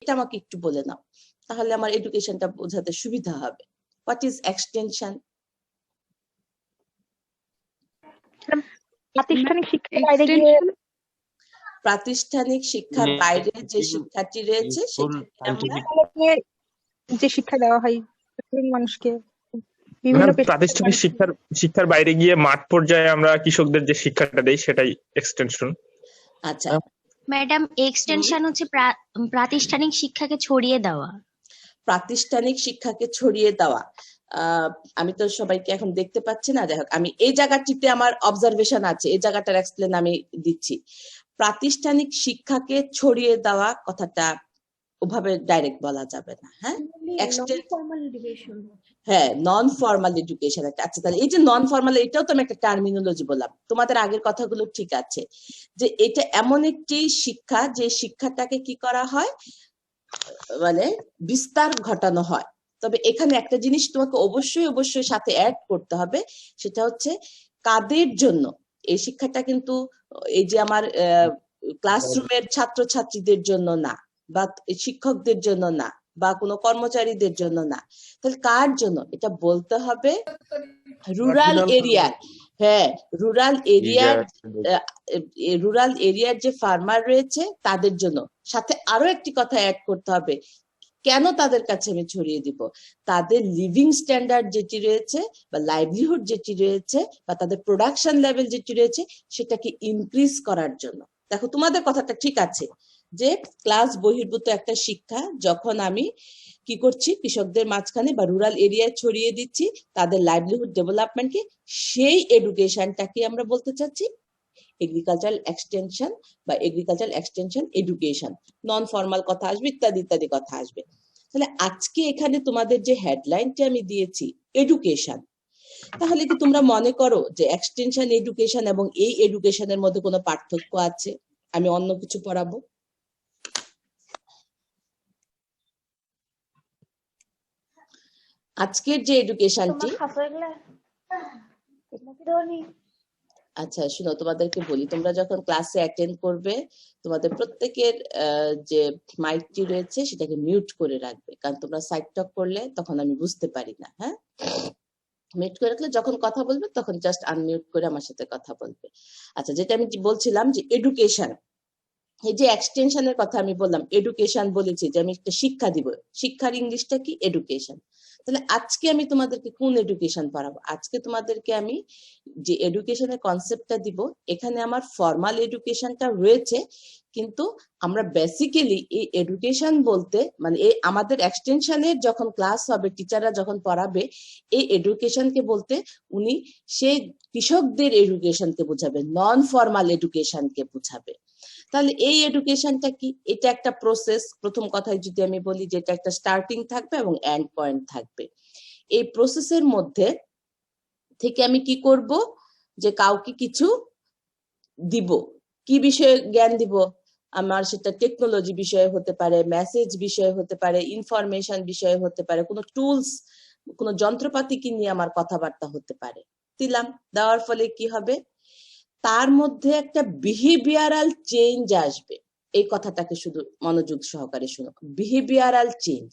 এটা আমাকে একটু বলে নাও, তাহলে আমার এডুকেশনটা বোঝাতে সুবিধা হবে। What is extension? প্রাতিষ্ঠানিক শিক্ষার বাইরে গিয়ে প্রাতিষ্ঠানিক শিক্ষার বাইরে যে শিক্ষার্থী রয়েছে যে শিক্ষা দেওয়া হয় মানুষকে, প্রাতিষ্ঠানিক শিক্ষার বাইরে গিয়ে মাঠ পর্যায়ে আমরা কৃষকদের যে শিক্ষাটা দেই সেটাই এক্সটেনশন। আচ্ছা ম্যাডাম, এক্সটেনশন হচ্ছে প্রাতিষ্ঠানিক শিক্ষাকে ছড়িয়ে দেওয়া। প্রাতিষ্ঠানিক শিক্ষাকে ছড়িয়ে দেওয়া। আমি তো সবাইকে এখন দেখতে পাচ্ছি না, যাই হোক আমি এই জায়গাটিতে আমার অবজারভেশন আছে, এই জায়গাটার এক্সপ্লেন আমি দিচ্ছি। প্রাতিষ্ঠানিক শিক্ষাকে ছড়িয়ে দেওয়া কথাটা ওভাবে ডাইরেক্ট বলা যাবে না। হ্যাঁ, হ্যাঁ, নন ফর্মাল এডুকেশন একটা। আচ্ছা, তাহলে এই যে নন ফর্মাল, এটাও তো আমি একটা টার্মিনোলজি বললাম, তোমাদের আগের কথাগুলো ঠিক আছে যে এটা এমন একটি শিক্ষা যে শিক্ষাটাকে কি করা হয়, মানে বিস্তার ঘটানো হয়। তবে এখানে একটা জিনিস তোমাকে অবশ্যই সাথে অ্যাড করতে হবে, সেটা হচ্ছে কাদের জন্য এই শিক্ষাটা। কিন্তু এই যে আমার ক্লাসরুমের ছাত্রছাত্রীদের জন্য না, বা শিক্ষকদের জন্য না, বা কোনো কর্মচারীদের জন্য না, তাহলে কার জন্য এটা বলতে হবে? রুরাল এরিয়ার, হ্যাঁ, রুরাল এরিয়ার যে ফার্মার রয়েছে তাদের জন্য। সাথে আরো একটি কথা অ্যাড করতে হবে, কেন তাদের কাছে আমি ছড়িয়ে দিব? তাদের লিভিং স্ট্যান্ডার্ড যেটি রয়েছে বা লাইভলিহুড যেটি রয়েছে বা তাদের প্রোডাকশন লেভেল যেটি রয়েছে সেটাকে ইনক্রিজ করার জন্য। দেখো, তোমাদের কথাটা ঠিক আছে যে ক্লাস বহির্ভূত একটা শিক্ষা যখন আমি কি করছি কৃষকদের মাঝখানে বা রুরাল এরিয়ায় ছড়িয়ে দিচ্ছি তাদের লাইভলিহুড ডেভেলপমেন্টকে, সেই এডুকেশনটাকে আমরা বলতে চাচ্ছি এগ্রিকালচারাল এক্সটেনশন বা agricultural extension education. Non formal কথা আসবে, ইত্যাদি ইত্যাদি কথা আসবে। তাহলে আজকে এখানে তোমাদের যে হেডলাইনটি আমি দিয়েছি এডুকেশন, তাহলে কি তোমরা মনে করো যে এক্সটেনশন এডুকেশন এবং এই এডুকেশনের মধ্যে কোনো পার্থক্য আছে? আমি অন্য কিছু পড়াবো? আজকের যে এডুকেশনটি, আচ্ছা শুনো, তোমাদেরকে বলি, তোমরা যখন ক্লাসে অ্যাটেন্ড করবে তোমাদের প্রত্যেকের যে মাইকটি রয়েছে সেটাকে মিউট করে রাখবে, কারণ তোমরা সাইড টক করলে তখন আমি বুঝতে পারি না। হ্যাঁ, মিউট করে রাখলে যখন কথা বলবে তখন জাস্ট আনমিউট করে আমার সাথে কথা বলবে। আচ্ছা, যেটা আমি বলছিলাম যে এডুকেশন, এই যে এক্সটেনশনের কথা আমি বললাম, এডুকেশন বলেছি যে আমি একটা শিক্ষা দিব, শিক্ষার ইংলিশটা কি? এডুকেশন। তাহলে আজকে আমি তোমাদেরকে কোন এডুকেশন পড়াবো? আজকে তোমাদেরকে আমি যে এডুকেশনের কনসেপ্টটা দিব, এখানে আমার ফর্মাল এডুকেশনটা রয়েছে, কিন্তু আমরা বেসিক্যালি এই এডুকেশন বলতে মানে এই আমাদের এক্সটেনশনের যখন ক্লাস হবে, টিচাররা যখন পড়াবে, এই এডুকেশনকে বলতে উনি সেই কৃষকদের এডুকেশনকে বোঝাবে, নন ফর্মাল এডুকেশনকে বোঝাবে। তাহলে এই এডুকেশনটা কি? এটা একটা প্রসেস। প্রথম কথায় যদি আমি বলি যে এটা একটা স্টার্টিং থাকবে এবং এন্ড পয়েন্ট থাকবে। এই প্রসেসের মধ্যে থেকে আমি কি করব, যে কাউকে কিছু দিব। কি বিষয়ে জ্ঞান দিব? আমার সেটা টেকনোলজি বিষয়ে হতে পারে, মেসেজ বিষয়ে হতে পারে, ইনফরমেশন বিষয়ে হতে পারে, কোনো টুলস, কোনো যন্ত্রপাতি কি নিয়ে আমার কথাবার্তা হতে পারে। দিলাম, দেওয়ার ফলে কি হবে? তার মধ্যে একটা বিহেভিয়ারাল চেঞ্জ আসবে। এই কথাটাকে শুধু মনোযোগ সহকারে শুনো, বিহেভিয়ারাল চেঞ্জ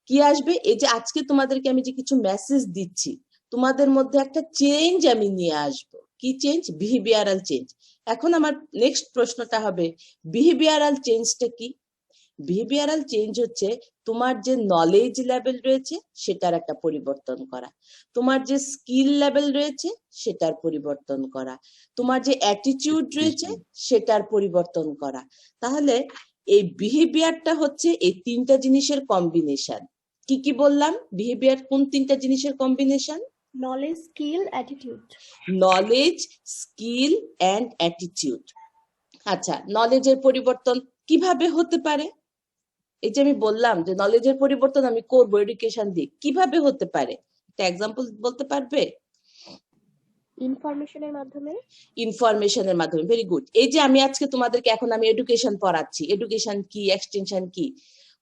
কি আসবে? এই যে আজকে তোমাদেরকে আমি যে কিছু মেসেজ দিচ্ছি, তোমাদের মধ্যে একটা চেঞ্জ আমি নিয়ে আসবো। কি চেঞ্জ? Behavioural change. এখন আমার নেক্সট প্রশ্নটা হবে, বিহেভিয়ারাল চেঞ্জটা কি? বিহেভিয়ারাল চেঞ্জ হচ্ছে তোমার যে নলেজ লেভেল রয়েছে সেটার একটা পরিবর্তন করা, তোমার যে স্কিল লেভেল রয়েছে সেটার পরিবর্তন করা, তোমার যে অ্যাটিটিউড রয়েছে সেটার পরিবর্তন করা। তাহলে এই বিহেভিয়ারটা হচ্ছে এই তিনটা জিনিসের কম্বিনেশন। কি কি বললাম? বিহেভিয়ার কোন তিনটা জিনিসের combination? Knowledge, skill, attitude. Knowledge, skill and attitude. আচ্ছা, নলেজের পরিবর্তন কিভাবে হতে পারে? এই যে আমি বললাম যে নলেজের পরিবর্তন আমি করবো এডুকেশন দিয়ে, কিভাবে হতে পারে? একটা এক্সাম্পল বলতে পারবে? ইনফরমেশনের মাধ্যমে। ইনফরমেশনের মাধ্যমে, ভেরি গুড। এই যে আমি আজকে তোমাদেরকে এখন আমি এডুকেশন পড়াচ্ছি, এডুকেশন কি, এক্সটেনশন কি,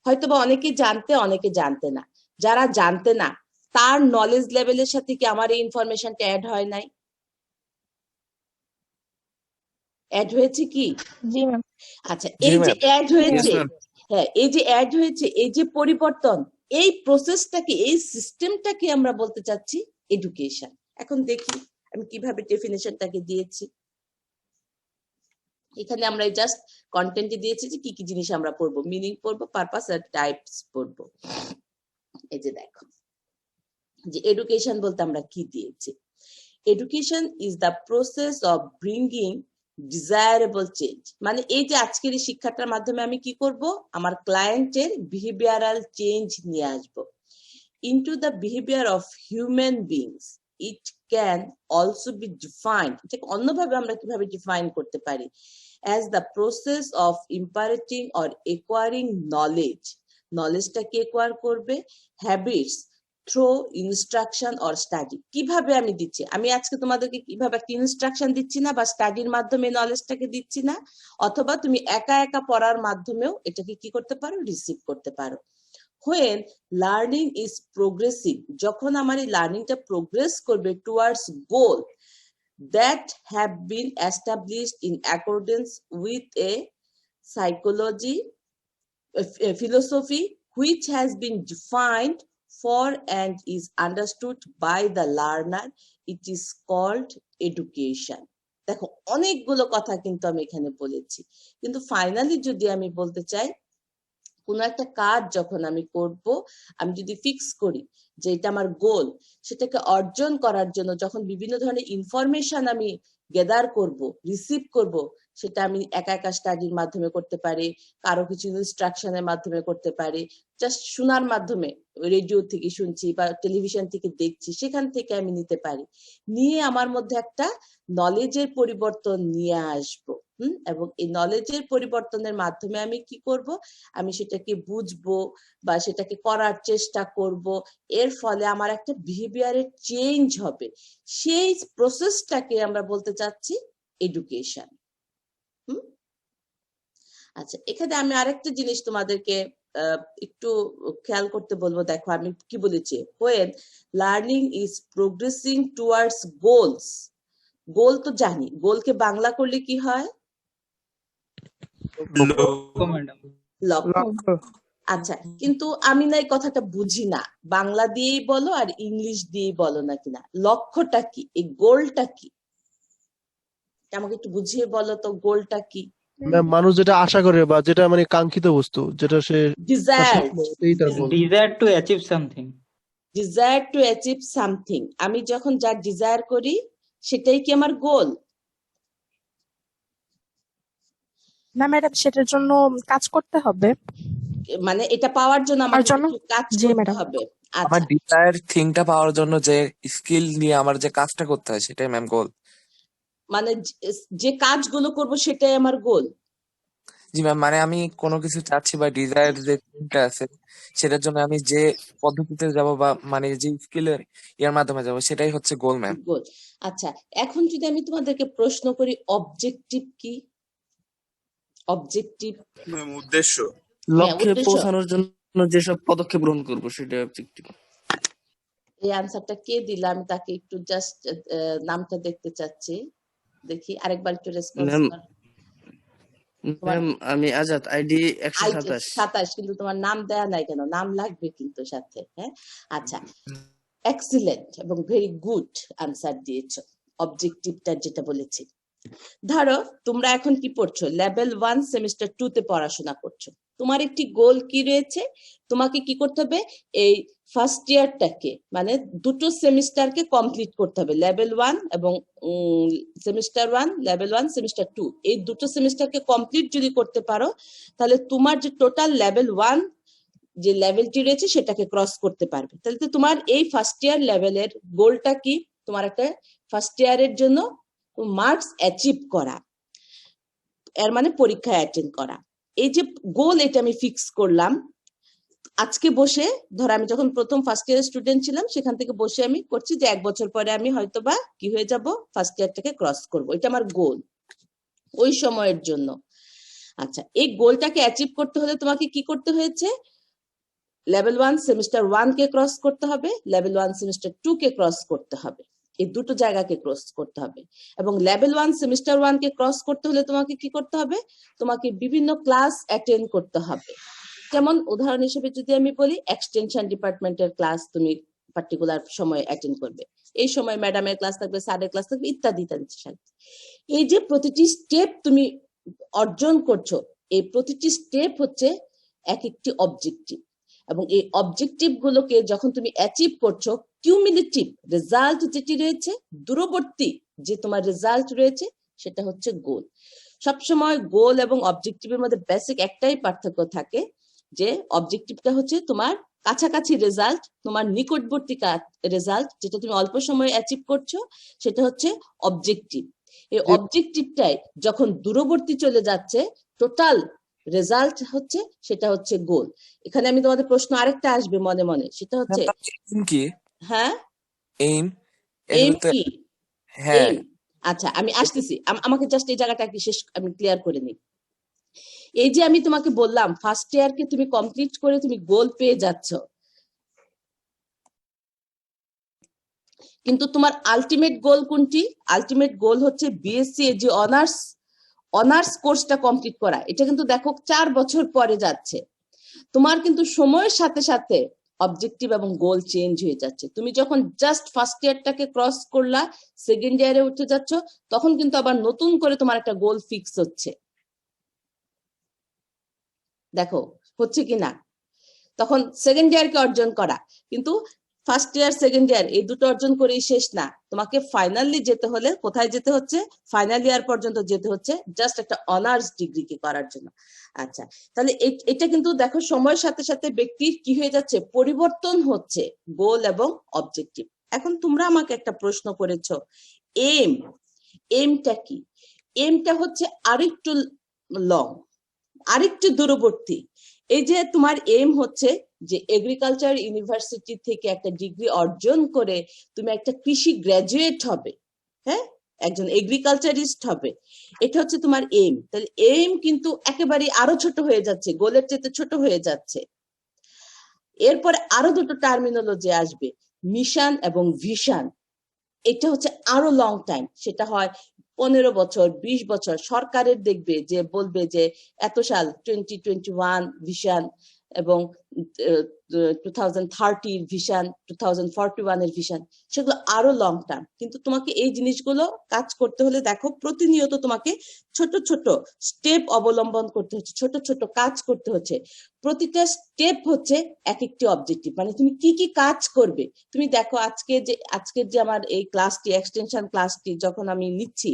হয়তোবা অনেকে জানতে অনেকে জানতে না। যারা জানতে না তার নলেজ লেভেলের সাথে কি আমার এই ইনফরমেশনটা অ্যাড হয় নাই? অ্যাড হয়েছে কি? জি ম্যাম। আচ্ছা, এই যে অ্যাড হয়েছে, হ্যাঁ, এই যে অ্যাড হয়েছে, এই যে পরিবর্তন, এই প্রসেসটাকে, এই সিস্টেমটাকে আমরা বলতে চাচ্ছি এডুকেশন। এখন দেখি আমি কিভাবে ডেফিনেশনটাকে দিয়েছি। এখানে আমরা জাস্ট কন্টেন্টে দিয়েছি যে কি কি জিনিস আমরা পড়বো, মিনিং পড়বো, পারপাস আর টাইপস পড়বো। এই যে দেখো যে এডুকেশন বলতে আমরা কি দিয়েছি। Education is the process of bringing desirable change, মানে এই যে আজকের এই শিক্ষাটার মাধ্যমে আমি কি করব, আমার ক্লায়েন্টের বিহেভিয়ারাল চেঞ্জ নিয়ে আসবো into the behavior of human beings. It can also be defined, ঠিক অন্যভাবে আমরা কিভাবে ডিফাইন করতে পারি, as the process of imparting or acquiring knowledge. নলেজটাকে acquire করবে, habits through instruction or study. কিভাবে আমি দিচ্ছি, আমি আজকে তোমাদেরকে কিভাবে একটা ইনস্ট্রাকশন দিচ্ছি না, বা স্টাডির মাধ্যমে নলেজটাকে দিচ্ছি না, অথবা তুমি একা একা পড়ার মাধ্যমেও এটাকে কি করতে পারো, রিসিভ করতে পারো। When learning is progressive, যখন আমার এই লার্নিংটা প্রোগ্রেস করবে towards goal that have been established in accordance with a psychology, a philosophy which has been defined for and is understood by the learner, it is called education. দেখো অনেকগুলো কথা কিন্তু আমি এখানে বলেছি, কিন্তু ফাইনালি যদি আমি বলতে চাই, কোন একটা কাজ যখন আমি করব, আমি যদি ফিক্স করি যে এটা আমার গোল, সেটাকে অর্জন করার জন্য যখন বিভিন্ন ধরনের ইনফরমেশন আমি গেদার করব, রিসিভ করব, সেটা আমি একা একা স্টাডির মাধ্যমে করতে পারি, কারো কিছু ইনস্ট্রাকশনের মাধ্যমে করতে পারি, জাস্ট শোনার মাধ্যমে, রেডিও থেকে শুনছি বা টেলিভিশন থেকে দেখছি, সেখান থেকে আমি নিতে পারি, নিয়ে আমার মধ্যে একটা নলেজের পরিবর্তন নিয়ে আসবো। এবং এই নলেজের পরিবর্তনের মাধ্যমে আমি কি করব, আমি সেটাকে বুঝবো বা সেটাকে করার চেষ্টা করব, এর ফলে আমার একটা বিহেভিয়ারের চেঞ্জ হবে, সেই প্রসেসটাকে আমরা বলতে চাচ্ছি এডুকেশন। আচ্ছা, এখানে আমি আরেকটা জিনিস তোমাদেরকে একটু খেয়াল করতে বলবো। দেখো আমি কি বলেছি, when learning is progressing towards goals, গোল তো জানি, গোলকে বাংলা করলে কি হয়, লক্ষ্য। আচ্ছা, কিন্তু আমি না এই কথাটা বুঝি না, বাংলা দিয়েই বলো আর ইংলিশ দিয়েই বলো না কিনা, লক্ষ্যটা কি, এই গোলটা কি, আমাকে একটু বুঝিয়ে বলো তো, গোলটা কি? মানুষ যেটা আশা করে বা যেটা মানে কাঙ্ক্ষিত বস্তু, যেটা সে desire, desire to achieve something. Desire to achieve something, আমি যখন যা ডিজায়ার করি সেটাই কি আমার গোল? না ম্যাডাম, সেটার জন্য কাজ করতে হবে, মানে এটা পাওয়ার জন্য আমার জন্য কিছু কাজ জি করতে ম্যাডাম। হবে। আমার আচ্ছা, ডিজায়ার থিংটা পাওয়ার জন্য যে স্কিল নিয়ে আমার যে কাজটা করতে হয় সেটাই ম্যাম গোল। মানে যে কাজগুলো করব সেটাই আমার গোল। জি ম্যাম, মানে আমি কোনো কিছু চাচ্ছি বা ডিজায়ার যে থিংটা আছে সেটার জন্য আমি যে পদ্ধতিতে যাব বা মানে যে স্কিলের এর মাধ্যমে যাব সেটাই হচ্ছে গোল ম্যাম। গোল। আচ্ছা, এখন যদি আমি তোমাদেরকে প্রশ্ন করি, অবজেক্টিভ কি? অবজেক্টিভ উদ্দেশ্য, লক্ষ্যে উদ্দেশ্য। পৌঁছানোর জন্য যেসব পদক্ষেপ গ্রহণ করবো সেটা অবজেক্টিভ। এই আনসারটা কে দিল, আমি তাকে একটু জাস্ট নামটা দেখতে চাচ্ছি, দেখি আরেকবার একটু রেসপন্স কর। ম্যাম আমি আজাদ, আইডি 127। 27, কিন্তু তোমার নাম দেয়া নাই কেন? নাম লাগবে কিন্তু সাথে। হ্যাঁ, আচ্ছা, এক্সিলেন্ট এবং ভেরি গুড আনসার দিয়েছো অবজেক্টিভটা যেটা বলেছি। ধরো তোমরা এখন কি পড়ছো, লেভেল 1 সেমিস্টার 2 তে পড়াশোনা করছো, তোমার একটি গোল কি রয়েছে, তোমাকে কি করতে হবে, এই ফার্স্ট ইয়ারটাকে মানে দুটো সেমিস্টারকে কমপ্লিট করতে হবে, লেভেল 1 এবং সেমিস্টার 1, লেভেল 1 সেমিস্টার 2, এই দুটো সেমিস্টারকে কমপ্লিট যদি করতে পারো, তাহলে তোমার যে টোটাল লেভেল 1 যে লেভেলটি রয়েছে সেটাকে ক্রস করতে পারবে। তাহলে তো তোমার এই ফার্স্ট ইয়ার লেভেলের গোলটা কি, তোমার একটা ফার্স্ট ইয়ারের জন্য মার্কস অ্যাচিভ করা, এর মানে পরীক্ষা অ্যাটেন্ড করা। এই যে গোল, এটা আমি ফিক্স করলাম আজকে বসে। ধর আমি যখন প্রথম ফার্স্ট ইয়ারের স্টুডেন্ট ছিলাম, সেখান থেকে বসে আমি করছি যে 1 বছর পরে আমি হয়তোবা কি হয়ে যাব, ফার্স্ট ইয়ারটাকে ক্রস করব, এটা আমার গোল ওই সময়ের জন্য। আচ্ছা, এই গোলটাকে অ্যাচিভ করতে হলে তোমাকে কি করতে হয়েছে, লেভেল 1 সেমিস্টার 1 কে ক্রস করতে হবে, লেভেল 1 সেমিস্টার 2 কে ক্রস করতে হবে, এই দুটো জায়গাকে ক্রস করতে হবে। এবং লেভেল 1 সেমিস্টার 1 কে ক্রস করতে হলে তোমাকে কি করতে হবে, তোমাকে বিভিন্ন ক্লাস অ্যাটেন্ড করতে হবে, যেমন উদাহরণ হিসেবে যদি আমি বলি, এক্সটেনশন ডিপার্টমেন্টের ক্লাস তুমি পার্টিকুলার সময় অ্যাটেন্ড করবে, এই সময় ম্যাডামের ক্লাস থাকবে, স্যারের ক্লাস থাকবে, ইত্যাদি ইত্যাদি। এই যে প্রতিটি স্টেপ তুমি অর্জন করছো, এই প্রতিটি স্টেপ হচ্ছে এক একটি অবজেক্টিভ, এবং এই অবজেক্টিভ গুলোকে যখন তুমি অ্যাচিভ করছো, কিউমুলেটিভ রেজাল্ট যেটি রয়েছে, দূরবর্তী যে তোমার রেজাল্ট রয়েছে, সেটা হচ্ছে গোল। সবসময় গোল এবং অবজেক্টিভের মধ্যে বেসিক একটাই পার্থক্য থাকে, যে অবজেক্টিভটা হচ্ছে তোমার কাছাকাছি রেজাল্ট, তোমার নিকটবর্তী রেজাল্ট, যেটা তুমি অল্প সময়ে অ্যাচিভ করছো, সেটা হচ্ছে অবজেক্টিভ। এই অবজেক্টিভটাই যখন দূরবর্তী চলে যাচ্ছে, টোটাল রেজাল্ট হচ্ছে, সেটা হচ্ছে গোল। এখানে আমি তোমাদের প্রশ্ন আরেকটা আসবে মনে মনে, সেটা হচ্ছে Aim কি? হ্যাঁ Aim? এম এগুলোতে কি? হ্যাঁ aim। আচ্ছা, আমি আসতেছি, আমাকে জাস্ট এই জায়গাটা একটু শেষ আমি ক্লিয়ার করে নিই। এই যে আমি তোমাকে বললাম ফার্স্ট ইয়ারকে তুমি কমপ্লিট করে তুমি গোল পেয়ে যাচ্ছ, কিন্তু তোমার আলটিমেট গোল কোনটি? আলটিমেট গোল হচ্ছে বিএসসি যে অনার্স কোর্সটা কমপ্লিট করা। এটা কিন্তু দেখো 4 বছর পরে যাচ্ছে। তোমার কিন্তু সময়ের সাথে সাথে অবজেক্টিভ এবং গোল চেঞ্জ হয়ে যাচ্ছে। তুমি যখন জাস্ট ফার্স্ট ইয়ারটাকে ক্রস করলা, সেকেন্ড ইয়ারে উঠে যাচ্ছ, তখন কিন্তু আবার নতুন করে তোমার একটা গোল ফিক্স হচ্ছে। দেখো হচ্ছে কি না? তখন সেকেন্ড ইয়ারকে অর্জন করা, কিন্তু ফার্স্ট ইয়ার সেকেন্ড ইয়ার এই দুটো অর্জন করেই শেষ না, তোমাকে ফাইনালি যেতে হলে কোথায় যেতে হচ্ছে? ফাইনাল ইয়ার পর্যন্ত যেতে হচ্ছে, জাস্ট একটা অনার্স ডিগ্রি কে করার জন্য। আচ্ছা, তাহলে এটা কিন্তু দেখো সময়ের সাথে সাথে ব্যক্তির কি হয়ে যাচ্ছে, পরিবর্তন হচ্ছে গোল এবং অবজেক্টিভ। এখন তোমরা আমাকে একটা প্রশ্ন করেছো, এমটা কি? এমটা হচ্ছে আরেকটু লং, আরেকটু দূরবর্তী। এই যে তোমার এম হচ্ছে যে এগ্রিকালচার ইউনিভার্সিটি থেকে একটা ডিগ্রি অর্জন করে তুমি একটা কৃষি গ্রাজুয়েট হবে, হ্যাঁ, একজন এগ্রিকালচারিস্ট হবে, এটা হচ্ছে তোমার এম। তাহলে এম কিন্তু একেবারে আরো ছোট হয়ে যাচ্ছে, গোলের চেয়ে ছোট হয়ে যাচ্ছে। এরপরে আরো দুটো টার্মিনোলজি আসবে, মিশন এবং ভিশন। এটা হচ্ছে আরো লং টাইম, সেটা হয় 15 বছর 20 বছর। সরকারের দেখবে যে বলবে যে এত সাল 2021 ভিশন এবং 2030 ভিশন, 2041 এর ভিশন, সেগুলো আরো লং টার্ম। কিন্তু তোমাকে এই জিনিসগুলো কাজ করতে হলে দেখো প্রতিনিয়ত তোমাকে ছোট ছোট স্টেপ অবলম্বন করতে হচ্ছে, ছোট ছোট কাজ করতে হচ্ছে। প্রতিটা স্টেপ হচ্ছে এক একটি অবজেক্টিভ, মানে তুমি কি কি কাজ করবে। তুমি দেখো আজকের যে আমার এই ক্লাসটি, এক্সটেনশন ক্লাসটি যখন আমি নিচ্ছি,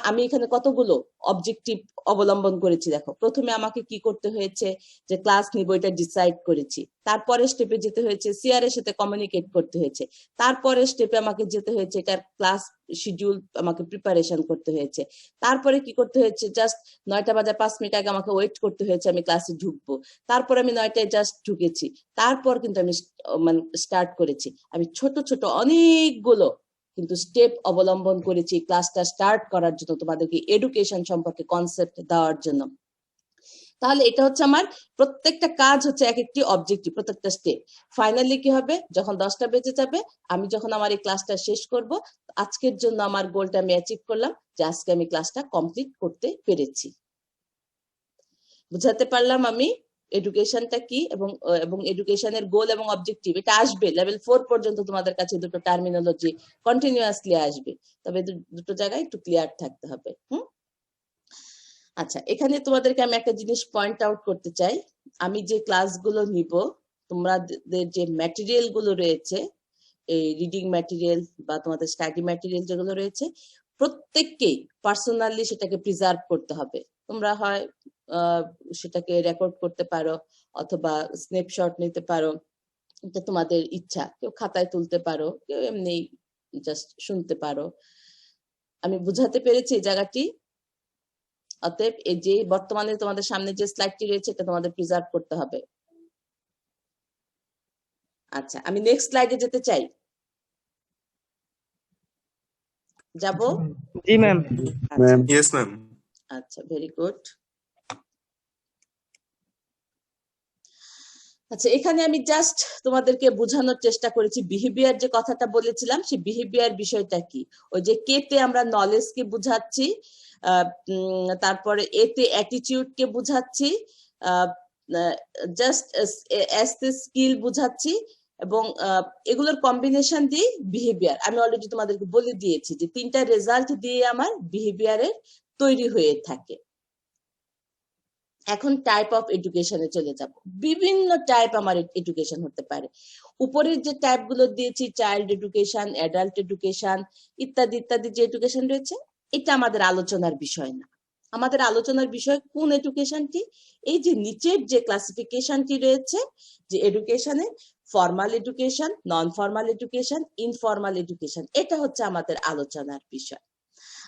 আমি এখানে কতগুলো অবজেক্টিভ অবলম্বন করেছি। দেখো প্রথমে আমাকে কি করতে হয়েছে, যে ক্লাস নিব এটা ডিসাইড করেছি। তারপরে স্টেপে যেতে হয়েছে সিআর এর সাথে কমিউনিকেট করতে হয়েছে। তারপরে স্টেপে আমাকে যেতে হয়েছে এটার ক্লাস শিডিউল আমাকে প্রিপারেশন করতে হয়েছে। তারপরে কি করতে হয়েছে, জাস্ট 9টা বাজে 5 মিনিট আগে আমাকে ওয়েট করতে হয়েছে আমি ক্লাসে ঢুকবো। তারপরে আমি 9টায় জাস্ট ঢুকেছি, তারপর কিন্তু আমি মানে স্টার্ট করেছি। আমি ছোট ছোট অনেকগুলো কিন্তু স্টেপ অবলম্বন করেছি ক্লাসটা স্টার্ট করার জন্য, তোমাদেরকে এডুকেশন সম্পর্কে কনসেপ্ট দেওয়ার জন্য। তাহলে এটা হচ্ছে আমার প্রত্যেকটা কাজ হচ্ছে এক একটি অবজেক্টিভ, প্রত্যেকটা স্টেপ। ফাইনালি কি হবে, যখন 10টা বেজে যাবে, আমি যখন আমার এই ক্লাসটা শেষ করব, আজকের জন্য আমার গোলটা আমি অ্যাচিভ করলাম, যে আজকে আমি ক্লাসটা কমপ্লিট করতে পেরেছি। বুঝাতে পারলাম আমি এডুকেশনটা কি এবং এডুকেশনের গোল এবং অবজেক্টিভ। এটা আসবে লেভেল 4 পর্যন্ত তোমাদের কাছে দুটো টার্মিনোলজি কন্টিনিউয়াসলি আসবে, তবে দুটো জায়গায় একটু ক্লিয়ার থাকতে হবে। আচ্ছা, এখানে তোমাদেরকে আমি একটা জিনিস পয়েন্ট আউট করতে চাই। আমি যে ক্লাসগুলো নিব, তোমাদের যে ম্যাটেরিয়াল গুলো রয়েছে, এই রিডিং ম্যাটেরিয়াল বা তোমাদের স্টাডি ম্যাটেরিয়াল যেগুলো রয়েছে, প্রত্যেককেই পার্সোনালি সেটাকে প্রিজার্ভ করতে হবে। তোমরা হয় সেটাকে রেকর্ড করতে পারো অথবা স্ন্যাপশট নিতে পারো, এটা তোমাদের ইচ্ছা। কেউ খাতায় তুলতে পারো, কেউ এমনি জাস্ট শুনতে পারো। আমি বুঝাতে পেরেছি এই জায়গাটি? অতএব এই যে বর্তমানে তোমাদের সামনে যে স্লাইডটি রয়েছে, এটা তোমাদের প্রিজার্ভ করতে হবে। আচ্ছা, আমি নেক্সট স্লাইডে যেতে চাই। যাব? জি ম্যাম। Yes, ma'am. আচ্ছা, ভেরি গুড। আচ্ছা, এখানে আমি জাস্ট তোমাদেরকে বোঝানোর চেষ্টা করেছি বিহেভিয়ার যে কথাটা বলেছিলাম, সেই বিহেভিয়ার বিষয়টা কি। ওই যে কেতে আমরা নলেজ কে বুঝাচ্ছি, তারপরে এতে অ্যাটিটিউড কে বুঝাচ্ছি, জাস্ট এস স্কিল বুঝাচ্ছি এবং এগুলোর কম্বিনেশন দিয়ে বিহেভিয়ার আমি অলরেডি তোমাদেরকে বলে দিয়েছি যে 3টা রেজাল্ট দিয়ে আমার বিহেভিয়ারের তৈরি হয়ে থাকে। এখন টাইপ অফ এডুকেশনে চলে যাব। বিভিন্ন টাইপ আমার এডুকেশন হতে পারে। উপরের যে টাইপ গুলো দিয়েছি, চাইল্ড এডুকেশন, অ্যাডাল্ট এডুকেশন ইত্যাদি ইত্যাদি যে এডুকেশন রয়েছে, এটা আমাদের আলোচনার বিষয় না। আমাদের আলোচনার বিষয় কোন এডুকেশনটি, এই যে নিচের যে ক্লাসিফিকেশনটি রয়েছে যে এডুকেশনে, formal education, non formal education, informal education, এটা হচ্ছে আমাদের আলোচনার বিষয়।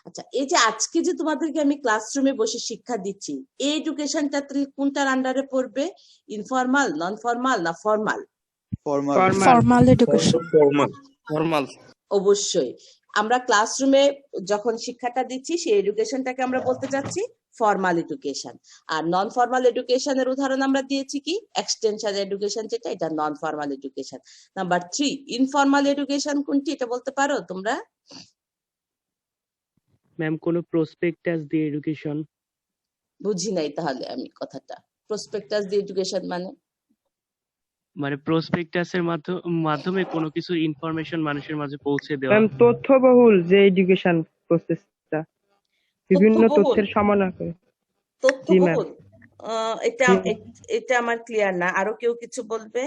আচ্ছা, এই যে আজকে যে তোমাদেরকে আমি ক্লাসরুমে বসে শিক্ষা দিচ্ছি, এই এডুকেশনটা কোনটার আন্ডারে পড়বে? ইনফর্মাল, নন ফর্মাল না ফর্মাল? Formal education. ফর্মাল। অবশ্যই আমরা ক্লাসরুমে যখন শিক্ষাটা দিচ্ছি সেই এডুকেশনটাকে আমরা বলতে যাচ্ছি ফর্মাল এডুকেশন। আর নন ফর্মাল এডুকেশনের উদাহরণ আমরা দিয়েছি কি? এক্সটেনশন এডুকেশন, যেটা এটা নন formal education. Number 3, informal education কোনটি, এটা বলতে পারো তোমরা? ম্যাম কোন প্রসপেক্টাস দিয়ে এডুকেশন। বুঝি নাই তাহলে আমি কথাটা। প্রসপেক্টাস দিয়ে এডুকেশন মানে প্রসপেক্টাসের মাধ্যমে কোনো কিছু ইনফরমেশন মানুষের মাঝে পৌঁছে দেওয়া। ম্যাম তথ্যবহুল যে এডুকেশন প্রসেসটা, বিভিন্ন তথ্যবহুল? তথ্যের সমন্বয় করে। তথ্যবহুল? এটা জি। এটা আমার ক্লিয়ার না, আরো কেউ কিছু বলবে?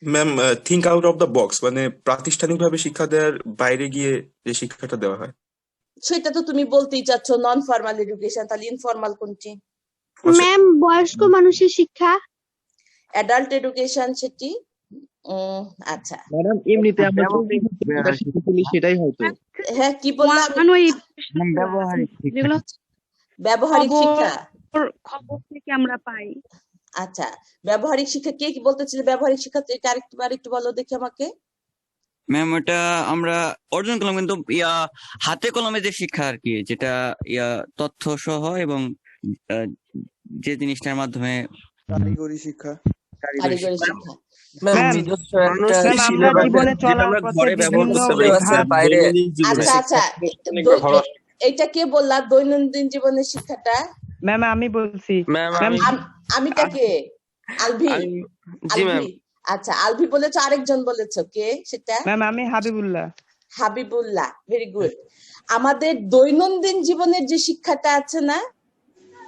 Ma'am think out of the box, মানে প্রাতিষ্ঠানিকভাবে শিক্ষা দেওয়ার বাইরে গিয়ে যে শিক্ষাটা দেওয়া হয়। সেটা তো তুমি বলতেই চাচ্ছ নন ফর্মাল এডুকেশন, তাহলে ইনফর্মাল কোনটি? ম্যাম বয়স্ক মানুষের শিক্ষা। অ্যাডাল্ট এডুকেশন সেটি। আচ্ছা, ম্যাডাম এমনিতে আমরা সেটাই হয়তো। হ্যাঁ কি বললাম? যেগুলো ব্যবহারিক শিক্ষা। খবর থেকে আমরা পাই। আচ্ছা, ব্যবহারিক শিক্ষা কে কি বলতেছিল? ব্যবহারিক শিক্ষা এটা আরেকবার একটু বলো দেখি আমাকে। ম্যাম ওটা আমরা অর্জন করলাম, কিন্তু হাতে কলমে যে শিক্ষা আর কি, যেটা তথ্য সহ এবং যে জিনিসটার মাধ্যমে কারিগরি শিক্ষা। কারিগরি শিক্ষা। আমরা জীবনে চলার পথে আচ্ছা আচ্ছা, এটা কে বললা দৈনন্দিন জীবনের শিক্ষাটা? ম্যাম আমি বলছি। আমিটা কে? আলভি? আলভি? আচ্ছা, আলভি বলেছো, আরেকজন বলেছো কে সেটা? ম্যাম আমি হাবিবুল্লাহ। Habibullah, very good. আমাদের দৈনন্দিন জীবনের যে শিক্ষাটা আছে না,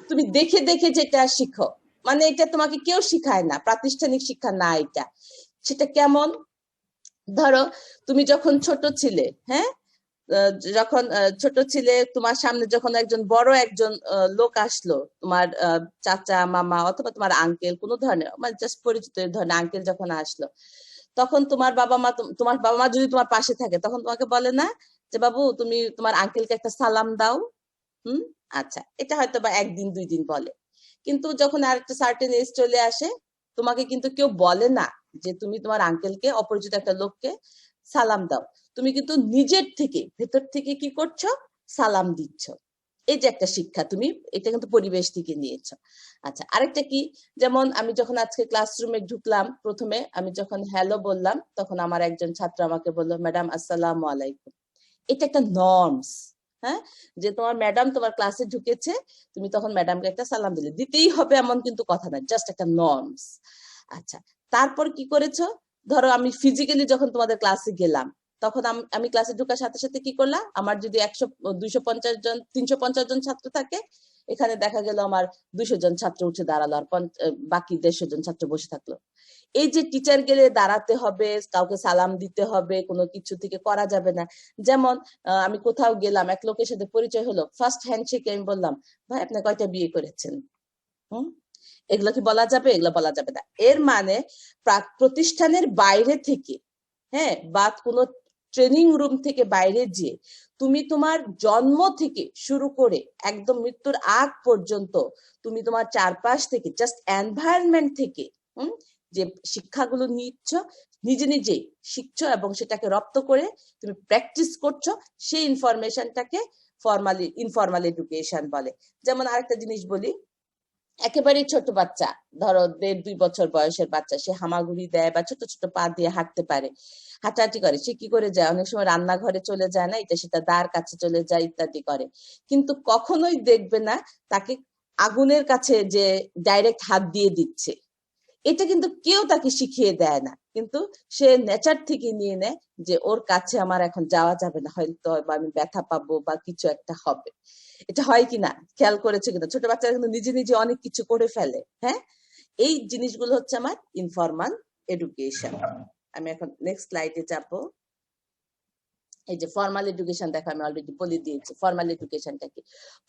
তুমি দেখে দেখে যেটা শিখো, মানে এটা তোমাকে কেউ শিখায় না, প্রাতিষ্ঠানিক শিক্ষা না এটা। সেটা কেমন? ধরো তুমি যখন ছোট ছিলে, হ্যাঁ, যখন ছোট ছিলে, তোমার সামনে যখন একজন বড় একজন লোক আসলো, তোমার চাচা, মামা অথবা তোমার আঙ্কেল, কোনো ধরনের মানে জাস্ট পরিচিত ধরনের আঙ্কেল যখন আসলো, তখন তোমার বাবা মা যদি তোমার পাশে থাকে, তখন তোমাকে বলে না যে বাবু তুমি তোমার আঙ্কেলকে একটা সালাম দাও? আচ্ছা, এটা হয়তো বা 1 দিন 2 দিন বলে, কিন্তু যখন আরেকটা সার্টেন এজ চলে আসে, তোমাকে কিন্তু কেউ বলে না যে তুমি তোমার আঙ্কেলকে, অপরিচিত একটা লোককে সালাম দাও। তুমি কিন্তু নিজের থেকে, ভেতর থেকে কি করছো? সালাম দিচ্ছ। এই যে একটা শিক্ষা, তুমি এটা কিন্তু পরিবেশ থেকে নিয়েছো। আচ্ছা, আরেকটা কি, যেমন আমি যখন আজকে ক্লাসরুমে ঢুকলাম, প্রথমে আমি যখন হ্যালো বললাম, তখন আমার একজন ছাত্র আমাকে বললো ম্যাডাম আসসালামু আলাইকুম। এটা একটা নর্মস, হ্যাঁ, যে তোমার ম্যাডাম তোমার ক্লাসে ঢুকেছে, তুমি তখন ম্যাডামকে একটা সালাম দিলে, দিতেই হবে এমন কিন্তু কথা না, জাস্ট একটা নর্মস। আচ্ছা, তারপর কি করেছো? ধরো আমি ফিজিক্যালি যখন তোমাদের ক্লাসে গেলাম, তখন আমি ক্লাসে ঢোকার সাথে সাথে কি করলাম, আমার যদি 100, 250 জন, 350 জন ছাত্র থাকে, এখানে দেখা গেল আমার 200 জন ছাত্র উঠে দাঁড়ালো, আর বাকি 150 জন ছাত্র বসে থাকলো। এই যে টিচার গেলে দাঁড়াতে হবে, কাউকে সালাম দিতে হবে, কোনো কিছু থেকে করা যাবে না। যেমন আমি কোথাও গেলাম, এক লোকের সাথে পরিচয় হলো, ফার্স্ট হ্যান্ডশেকে আমি বললাম ভাই আপনি কয়টা বিয়ে করেছেন? এগুলো কি বলা যাবে? এগুলো বলা যাবে না। এর মানে প্রতিষ্ঠানের বাইরে থেকে, হ্যাঁ, বা কোনো ট্রেনিং রুম থেকে বাইরে যেয়ে তুমি তোমার জন্ম থেকে শুরু করে একদম মৃত্যুর আগ পর্যন্ত তুমি তোমার চারপাশ থেকে, জাস্ট এনভায়রনমেন্ট থেকে যে শিক্ষাগুলো নিচ্ছ, নিজে নিজেই শিখছো এবং সেটাকে রপ্ত করে তুমি প্র্যাকটিস করছো, সেই ইনফরমেশনটাকে ইনফর্মাল এডুকেশন বলে। যেমন আরেকটা জিনিস বলি, একেবারেই ছোট বাচ্চা, ধরো 1.5-2 বছর বয়সের বাচ্চা, সে হামাগুড়ি দেয় বা ছোট ছোট পা দিয়ে হাঁটতে পারে, হাঁটাহাঁটি করে, সে কি করে যায়? অনেক সময় রান্নাঘরে চলে যায় না, এটা সেটা দ্বার কাছে চলে যায় ইত্যাদি করে, কিন্তু কখনোই দেখবে না তাকে আগুনের কাছে যে ডাইরেক্ট হাত দিয়ে দিচ্ছে, এটা কিন্তু কেউ তাকে শিখিয়ে দেয় না, কিন্তু সে নেচার থেকে নিয়ে নেয় যে ওর কাছে আমার এখন যাওয়া যাবে না, হয়তো বা আমি ব্যথা পাবো বা কিছু একটা হবে। এটা হয় কিনা খেয়াল করেছে কিনা? ছোট বাচ্চারা কিন্তু নিজে নিজে অনেক কিছু করে ফেলে। হ্যাঁ, এই জিনিসগুলো হচ্ছে আমার ইনফরমাল এডুকেশন। আমি এখন নেক্সট স্লাইডে যাব। এই যে ফর্মাল এডুকেশন দেখো, আমি অলরেডি বলে দিয়েছি ফর্মাল এডুকেশনটা কি।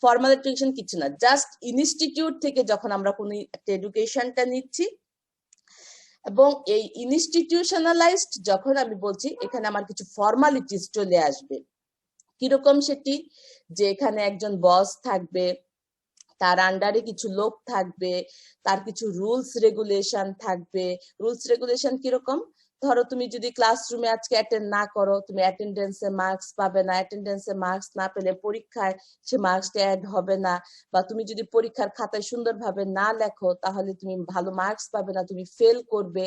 ফর্মাল এডুকেশন কিছু না, জাস্ট ইনস্টিটিউট থেকে যখন আমরা কোনো একটা এডুকেশনটা নিচ্ছি, এবং এই ইনস্টিটিউশনালাইজড যখন আমি বলছি, এখানে আমার কিছু ফর্মালিটিস চলে আসবে। কিরকম সেটি? যে এখানে একজন বস থাকবে, তার আন্ডারে কিছু লোক থাকবে, তার কিছু রুলস রেগুলেশন থাকবে। রুলস রেগুলেশন কিরকম? ধরো তুমি যদি ক্লাসরুমে আজকে অ্যাটেন্ড না করো, তুমি অ্যাটেন্ডেন্সে মার্কস পাবে না, অ্যাটেন্ডেন্সে মার্কস না পেলে পরীক্ষায় সে মার্কসটা অ্যাড হবে না, বা তুমি যদি পরীক্ষার খাতায় সুন্দরভাবে না লেখো তাহলে তুমি ভালো মার্কস পাবে না, তুমি ফেল করবে।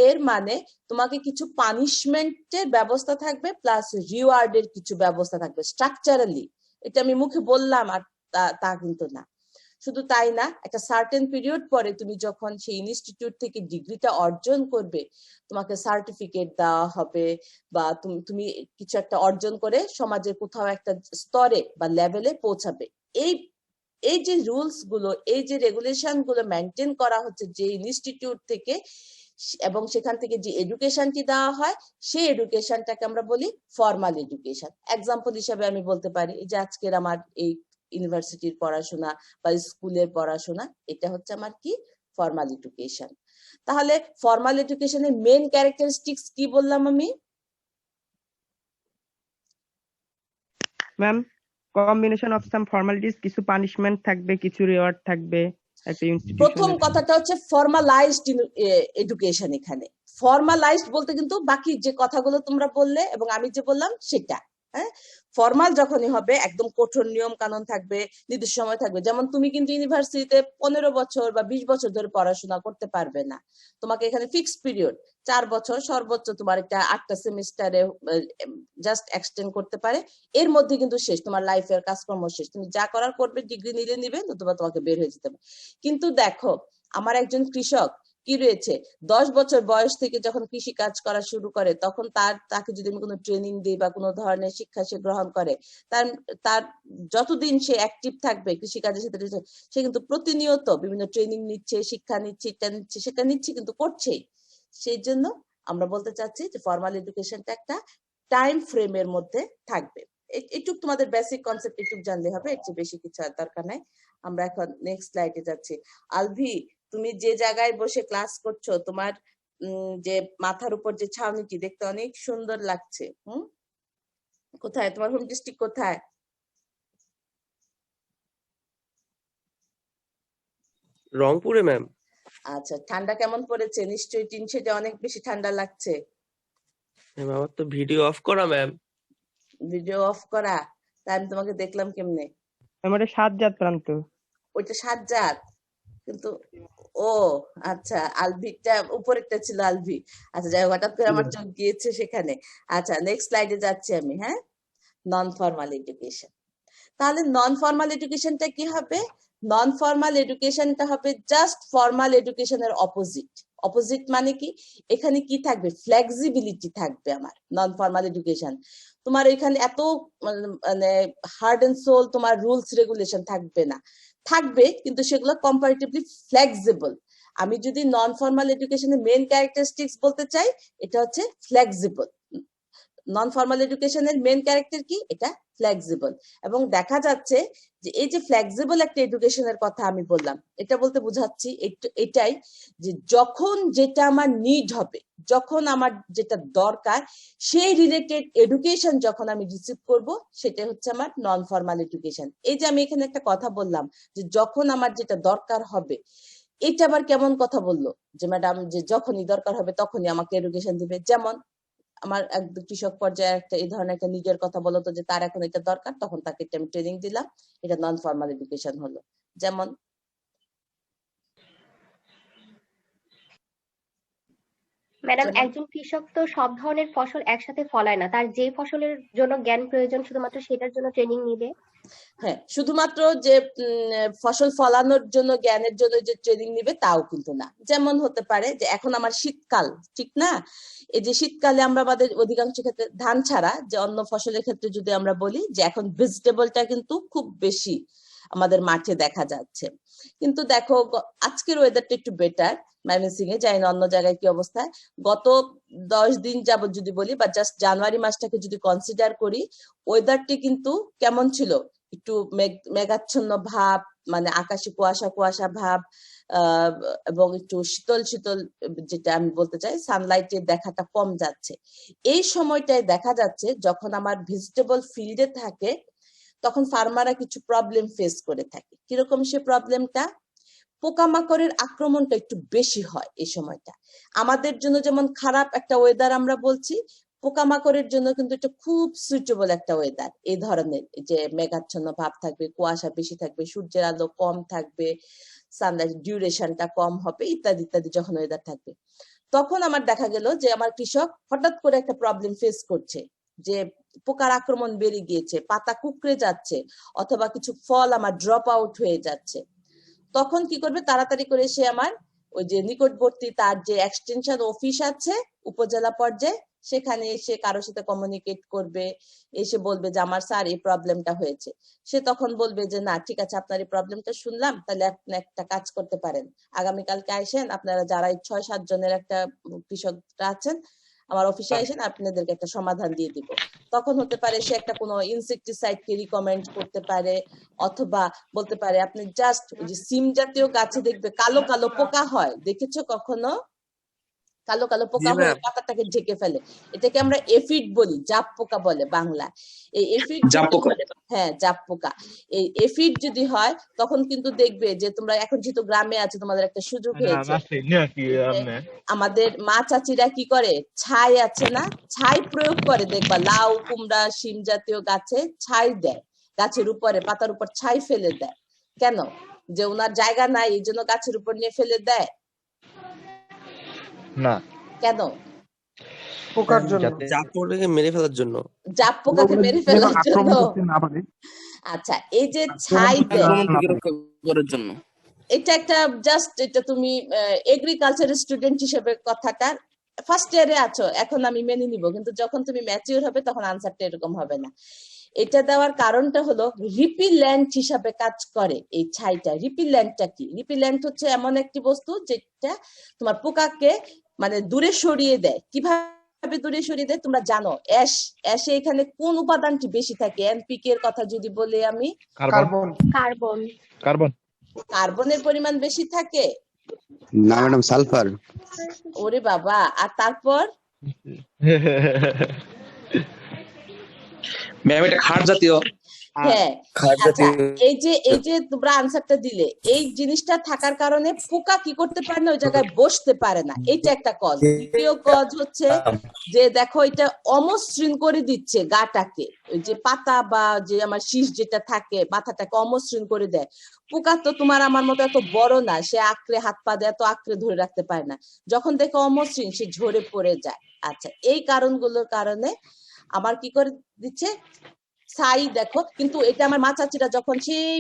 এর মানে তোমাকে কিছু পানিশমেন্টের ব্যবস্থা থাকবে, প্লাস রিওয়ার্ডের কিছু ব্যবস্থা থাকবে স্ট্রাকচারালি। এটা আমি মুখে বললাম আর তা কিন্তু না। শুধু তাই না, একটা সার্টেন পিরিয়ড পরে তুমি যখন সেই ইনস্টিটিউট থেকে ডিগ্রিটা অর্জন করবে, তোমাকে সার্টিফিকেট দেওয়া হবে, বা তুমি কিছু একটা অর্জন করে সমাজের কোথাও একটা স্তরে বা লেভেলে পৌঁছাবে। এই যে রুলস গুলো, এই যে রেগুলেশন গুলো মেনটেন করা হচ্ছে যে ইনস্টিটিউট থেকে, এবং সেখান থেকে যে এডুকেশনটি দেওয়া হয়, সেই এডুকেশনটাকে আমরা বলি ফর্মাল এডুকেশন। এক্সাম্পল হিসাবে আমি বলতে পারি, এই যে আজকের আমার এই ইউনিভার্সিটির পড়াশোনা বা স্কুলের পড়াশোনা, এটা হচ্ছে আমার কি ফর্মাল এডুকেশন। তাহলে ফর্মাল এডুকেশনের মেইন ক্যারেক্টারিস্টিক্স কি বললাম আমি? Ma'am, combination of some formalities, কিছু পানিশমেন্ট থাকবে, কিছু রিওয়ার্ড থাকবে একটা প্রথম ইনস্টিটিউশনের। কথাটা হচ্ছে ফর্মালাইজড এডুকেশন। এখানে ফর্মালাইজড বলতে কিন্তু বাকি যে কথাগুলো তোমরা বললে এবং আমি যে বললাম সেটা। হ্যাঁ, ফর্মাল যখনই হবে একদম কঠোর নিয়ম কানুন থাকবে, নির্দিষ্ট সময় থাকবে। যেমন তুমি কিন্তু ইউনিভার্সিটিতে 15 বছর বা 20 বছর ধরে পড়াশোনা করতে পারবে না, তোমাকে এখানে ফিক্স পিরিয়ড 4 বছর সর্বোচ্চ তোমার একটা 8টা সেমিস্টারে জাস্ট এক্সটেন্ড করতে পারে। এর মধ্যে কিন্তু শেষ, তোমার লাইফের কাজকর্ম শেষ, তুমি যা করার করবে, ডিগ্রি নিবে, নতুবা তোমাকে বের হয়ে যেতে হবে। কিন্তু দেখো, আমার একজন কৃষক কি রয়েছে, 10 বছর বয়স থেকে যখন কৃষি কাজ করা শুরু করে, তখন তাকে যদি আমি কোনো ট্রেনিং দিই বা কোনো ধরনের শিক্ষা সে গ্রহণ করে, তার যতদিন সে অ্যাক্টিভ থাকবে কৃষিকাজের সাথে, সে কিন্তু প্রতিনিয়ত বিভিন্ন ট্রেনিং নিচ্ছে, শিক্ষা নিচ্ছে, এটা নিচ্ছে, সেটা নিচ্ছে, কিন্তু করছেই। সেই জন্য আমরা বলতে চাচ্ছি যে ফর্মাল এডুকেশনটা একটা টাইম ফ্রেমের মধ্যে থাকবে। এইটুক তোমাদের বেসিক কনসেপ্ট একটু জানলে হবে, এর চেয়ে বেশি কিছু আর দরকার নাই। আমরা এখন নেক্সট স্লাইডে যাচ্ছি। আলভি, তুমি যে জায়গায় বসে ক্লাস করছো, তোমার যে মাথার উপর যে ছাউনিটি দেখতে অনেক সুন্দর লাগছে। কোথায় তোমার হোম ডিস্ট্রিক্ট? কোথায়? রংপুরে ম্যাম। আচ্ছা, ঠান্ডা কেমন পড়েছে? নিশ্চয়ই টিন শেডে অনেক বেশি ঠান্ডা লাগছে। ম্যাম আমার তো ভিডিও অফ করা ম্যাম। ভিডিও অফ করা? তাই আমি তোমাকে দেখলাম কেমনে? আমার সাতজাত প্রান্ত। ওইটা সাতজাত কিন্তু। ও আচ্ছা, আলভিটা উপরেরটা ছিল আলভি। আচ্ছা, যাই হোক, হঠাৎ করে আমার চোখ গিয়েছে সেখানে। আচ্ছা, নেক্সট স্লাইডে যাচ্ছি আমি। হ্যাঁ, নন ফর্মাল এডুকেশন। তাহলে নন ফর্মাল এডুকেশনটা কি হবে? নন ফর্মাল এডুকেশনটা হবে জাস্ট ফর্মাল এডুকেশনের অপোজিট। অপোজিট মানে কি? এখানে কি থাকবে? ফ্লেক্সিবিলিটি থাকবে আমার নন ফর্মাল এডুকেশন। তোমার এখানে এত মানে হার্ড এন্ড সোল তোমার রুলস রেগুলেশন থাকবে না, থাকবে কিন্তু সেগুলো কম্পারেটিভলি ফ্লেক্সিবল। আমি যদি নন ফর্মাল এডুকেশনের মেইন ক্যারেক্টারিস্টিক্স বলতে চাই, এটা হচ্ছে ফ্লেক্সিবল। নন ফর্মাল এডুকেশনের মেইন ক্যারেক্টার কি? এটা ফ্লেক্সিবল। এবং দেখা যাচ্ছে যে এই যে ফ্লেক্সিবল একটা এডুকেশনের কথা আমি বললাম, এটা বলতে বোঝাচ্ছি এটাই যে যখন যেটা আমার নিড হবে, যখন আমার যেটা দরকার, সেই রিলেটেড এডুকেশন যখন আমি রিসিভ করব, সেটা হচ্ছে আমার নন ফর্মাল এডুকেশন। এই যে আমি এখানে একটা কথা বললাম যে যখন আমার যেটা দরকার হবে, এটা আবার কেমন কথা বললো যে ম্যাডাম যে যখনই দরকার হবে তখনই আমাকে এডুকেশন দিবে। যেমন আমার একদম কৃষক পর্যায়ে একটা এই ধরনের একটা নিজের কথা বলতো যে তার এখন এটা দরকার, তখন তাকে আমি ট্রেনিং দিলাম, এটা নন ফর্মাল এডুকেশন হলো। যেমন ম্যাডাম, যেমন একজন কৃষক তো সব ধরনের ফসল একসাথে ফলায় না, তার যে ফসলের জন্য জ্ঞান প্রয়োজন শুধুমাত্র সেটার জন্য ট্রেনিং নিবে। হ্যাঁ, শুধুমাত্র যে ফসল ফলানোর জন্য জ্ঞানের জন্য যে ট্রেনিং নিবে তাও কিন্তু না। যেমন হতে পারে যে এখন আমার শীতকাল, ঠিক না? এই যে শীতকালে আমরা আমাদের অধিকাংশ ক্ষেত্রে ধান ছাড়া যে অন্য ফসলের ক্ষেত্রে যদি আমরা বলি যে এখন ভেজিটেবলটা কিন্তু খুব বেশি আমাদের মাঠে দেখা যাচ্ছে। কিন্তু দেখো আজকের ওয়েদারটা একটু বেটার ময়মনসিংহে, জানি না অন্য জায়গায় কি অবস্থা। গত 10 দিন যাবত যদি বলি বা জাস্ট জানুয়ারি মাসটাকে যদি কনসিডার করি, ওয়েদারটি কিন্তু কেমন ছিল? একটু মেঘাচ্ছন্ন ভাব, মানে আকাশে কুয়াশা কুয়াশা ভাব, এবং একটু শীতল শীতল, যেটা আমি বলতে চাই সানলাইটের দেখাটা কম যাচ্ছে। এই সময়টায় দেখা যাচ্ছে যখন আমার ভেজিটেবল ফিল্ডে থাকে তখন ফার্মাররা কিছু প্রবলেম ফেস করে থাকে। কিরকম সে প্রবলেমটা? পোকামাকড়ের আক্রমণটা একটু বেশি হয় এই সময়টা। আমাদের জন্য যেমন খারাপ একটা ওয়েদার আমরা বলছি, পোকামাকড়ের জন্য কিন্তু এটা খুব সুইটেবল একটা ওয়েদার। এই ধরনের যে মেঘাচ্ছন্ন ভাব থাকবে, কুয়াশা বেশি থাকবে, সূর্যের আলো কম থাকবে, সানলাইট ডিউরেশনটা কম হবে, ইত্যাদি ইত্যাদি যখন ওয়েদার থাকবে, তখন আমার দেখা গেল যে আমার কৃষক হঠাৎ করে একটা প্রবলেম ফেস করছে যে পোকার আক্রমণ বেড়ে গিয়েছে, পাতা কুকড়ে যাচ্ছে, অথবা কিছু ফল আমার ড্রপ আউট হয়ে যাচ্ছে। তখন কি করবে? তাড়াতাড়ি করে সে আমার ওই যে নিকটবর্তী তার যে এক্সটেনশন অফিস আছে উপজেলা পর্যায়ে, সেখানে এসে কারোর সাথে কমিউনিকেট করবে, এসে বলবে যে আমার স্যার এই প্রবলেমটা হয়েছে। সে তখন বলবে যে না ঠিক আছে, আপনার এই প্রবলেমটা শুনলাম, তাহলে আপনি একটা কাজ করতে পারেন, আগামীকালকে আসেন, আপনারা যারা 6-7 জনের একটা কৃষকরা আছেন আমার অফিসে আসেন, আপনাদেরকে একটা সমাধান দিয়ে দিব। তখন হতে পারে সে একটা কোনো ইনসেক্টিসাইড কে রিকমেন্ড করতে পারে, অথবা বলতে পারে আপনি জাস্ট ওই যে সিম জাতীয় গাছে দেখবে কালো কালো পোকা হয়, দেখেছো কখনো? কালো কালো পোকা হয়ে পাতাটাকে ঢেকে ফেলে, এটাকে আমরা এফিড বলি, জাপ পোকা বলে বাংলা। এই এফিড, হ্যাঁ জাপ পোকা। এই এফিড যদি হয় তখন কিন্তু দেখবে যে তোমরা এখন যেহেতু গ্রামে আছো তোমাদের একটা সুযোগ হয়েছে, আমাদের মা চাচিরা কি করে, ছাই আছে না, ছাই প্রয়োগ করে, দেখবা লাউ কুমড়া শিম জাতীয় গাছে ছাই দেয়, গাছের উপরে পাতার উপর ছাই ফেলে দেয়। কেন? যে ওনার জায়গা নাই এই জন্য গাছের উপর নিয়ে ফেলে দেয় না, কেন? পোকার জন্য, জাপ পোকাকে মেরে ফেলার জন্য। জাপ পোকাকে মেরে ফেলার জন্য। আচ্ছা, এই যে ছাই দেয় করার জন্য, এটা একটা জাস্ট, এটা তুমি এগ্রিকালচার স্টুডেন্ট হিসেবে কথাটা ফার্স্ট ইয়ারে আছো, এখন আমি মেনে নিব, কিন্তু যখন তুমি ম্যাচিউর হবে তখন আনসারটা এরকম হবে না। এটা দেওয়ার কারণটা হলো রিপিল্যান্ট হিসাবে কাজ করে এই ছাইটা। রিপিল্যান্টটা কি? রিপিল্যান্ট হচ্ছে এমন একটি বস্তু যেটা তোমার পোকাকে মানে দূরে সরিয়ে দেয়। কিভাবে দূরে সরিয়ে দেয় তোমরা জানো? অ্যাশে এখানে কোন উপাদানটি বেশি থাকে? এনপিকে এর কথা যদি বলি আমি, কার্বন। কার্বন। কার্বন। কার্বনের পরিমাণ বেশি থাকে না ম্যাডাম, সালফার। ওরে বাবা, আর তারপর ম্যাম এটা ক্ষার জাতীয়। হ্যাঁ, আচ্ছা, এই যে তোমরা আনসারটা দিলে, এই জিনিসটা থাকার কারণে পোকা কি করতে পারে না, ওই জায়গায় বসতে পারে না, এটা একটা কজ। দ্বিতীয় কজ হচ্ছে যে দেখো এটা অমসৃণ করে দিচ্ছে গাটাকে, ওই যে পাতা বা যে আমার শীষ যেটা থাকে মাথাটাকে অমসৃণ করে দেয়। পোকা তো তোমার আমার মতো এত বড় না, সে আঁকড়ে হাত পা দিয়ে এত আঁকড়ে ধরে রাখতে পারে না, যখন দেখো অমসৃণ সে ঝরে পড়ে যায়। আচ্ছা, এই কারণগুলোর কারণে আমার কি করে দিচ্ছে ছাই। দেখো, কিন্তু এটা আমার মা চাচিরা যখন সেই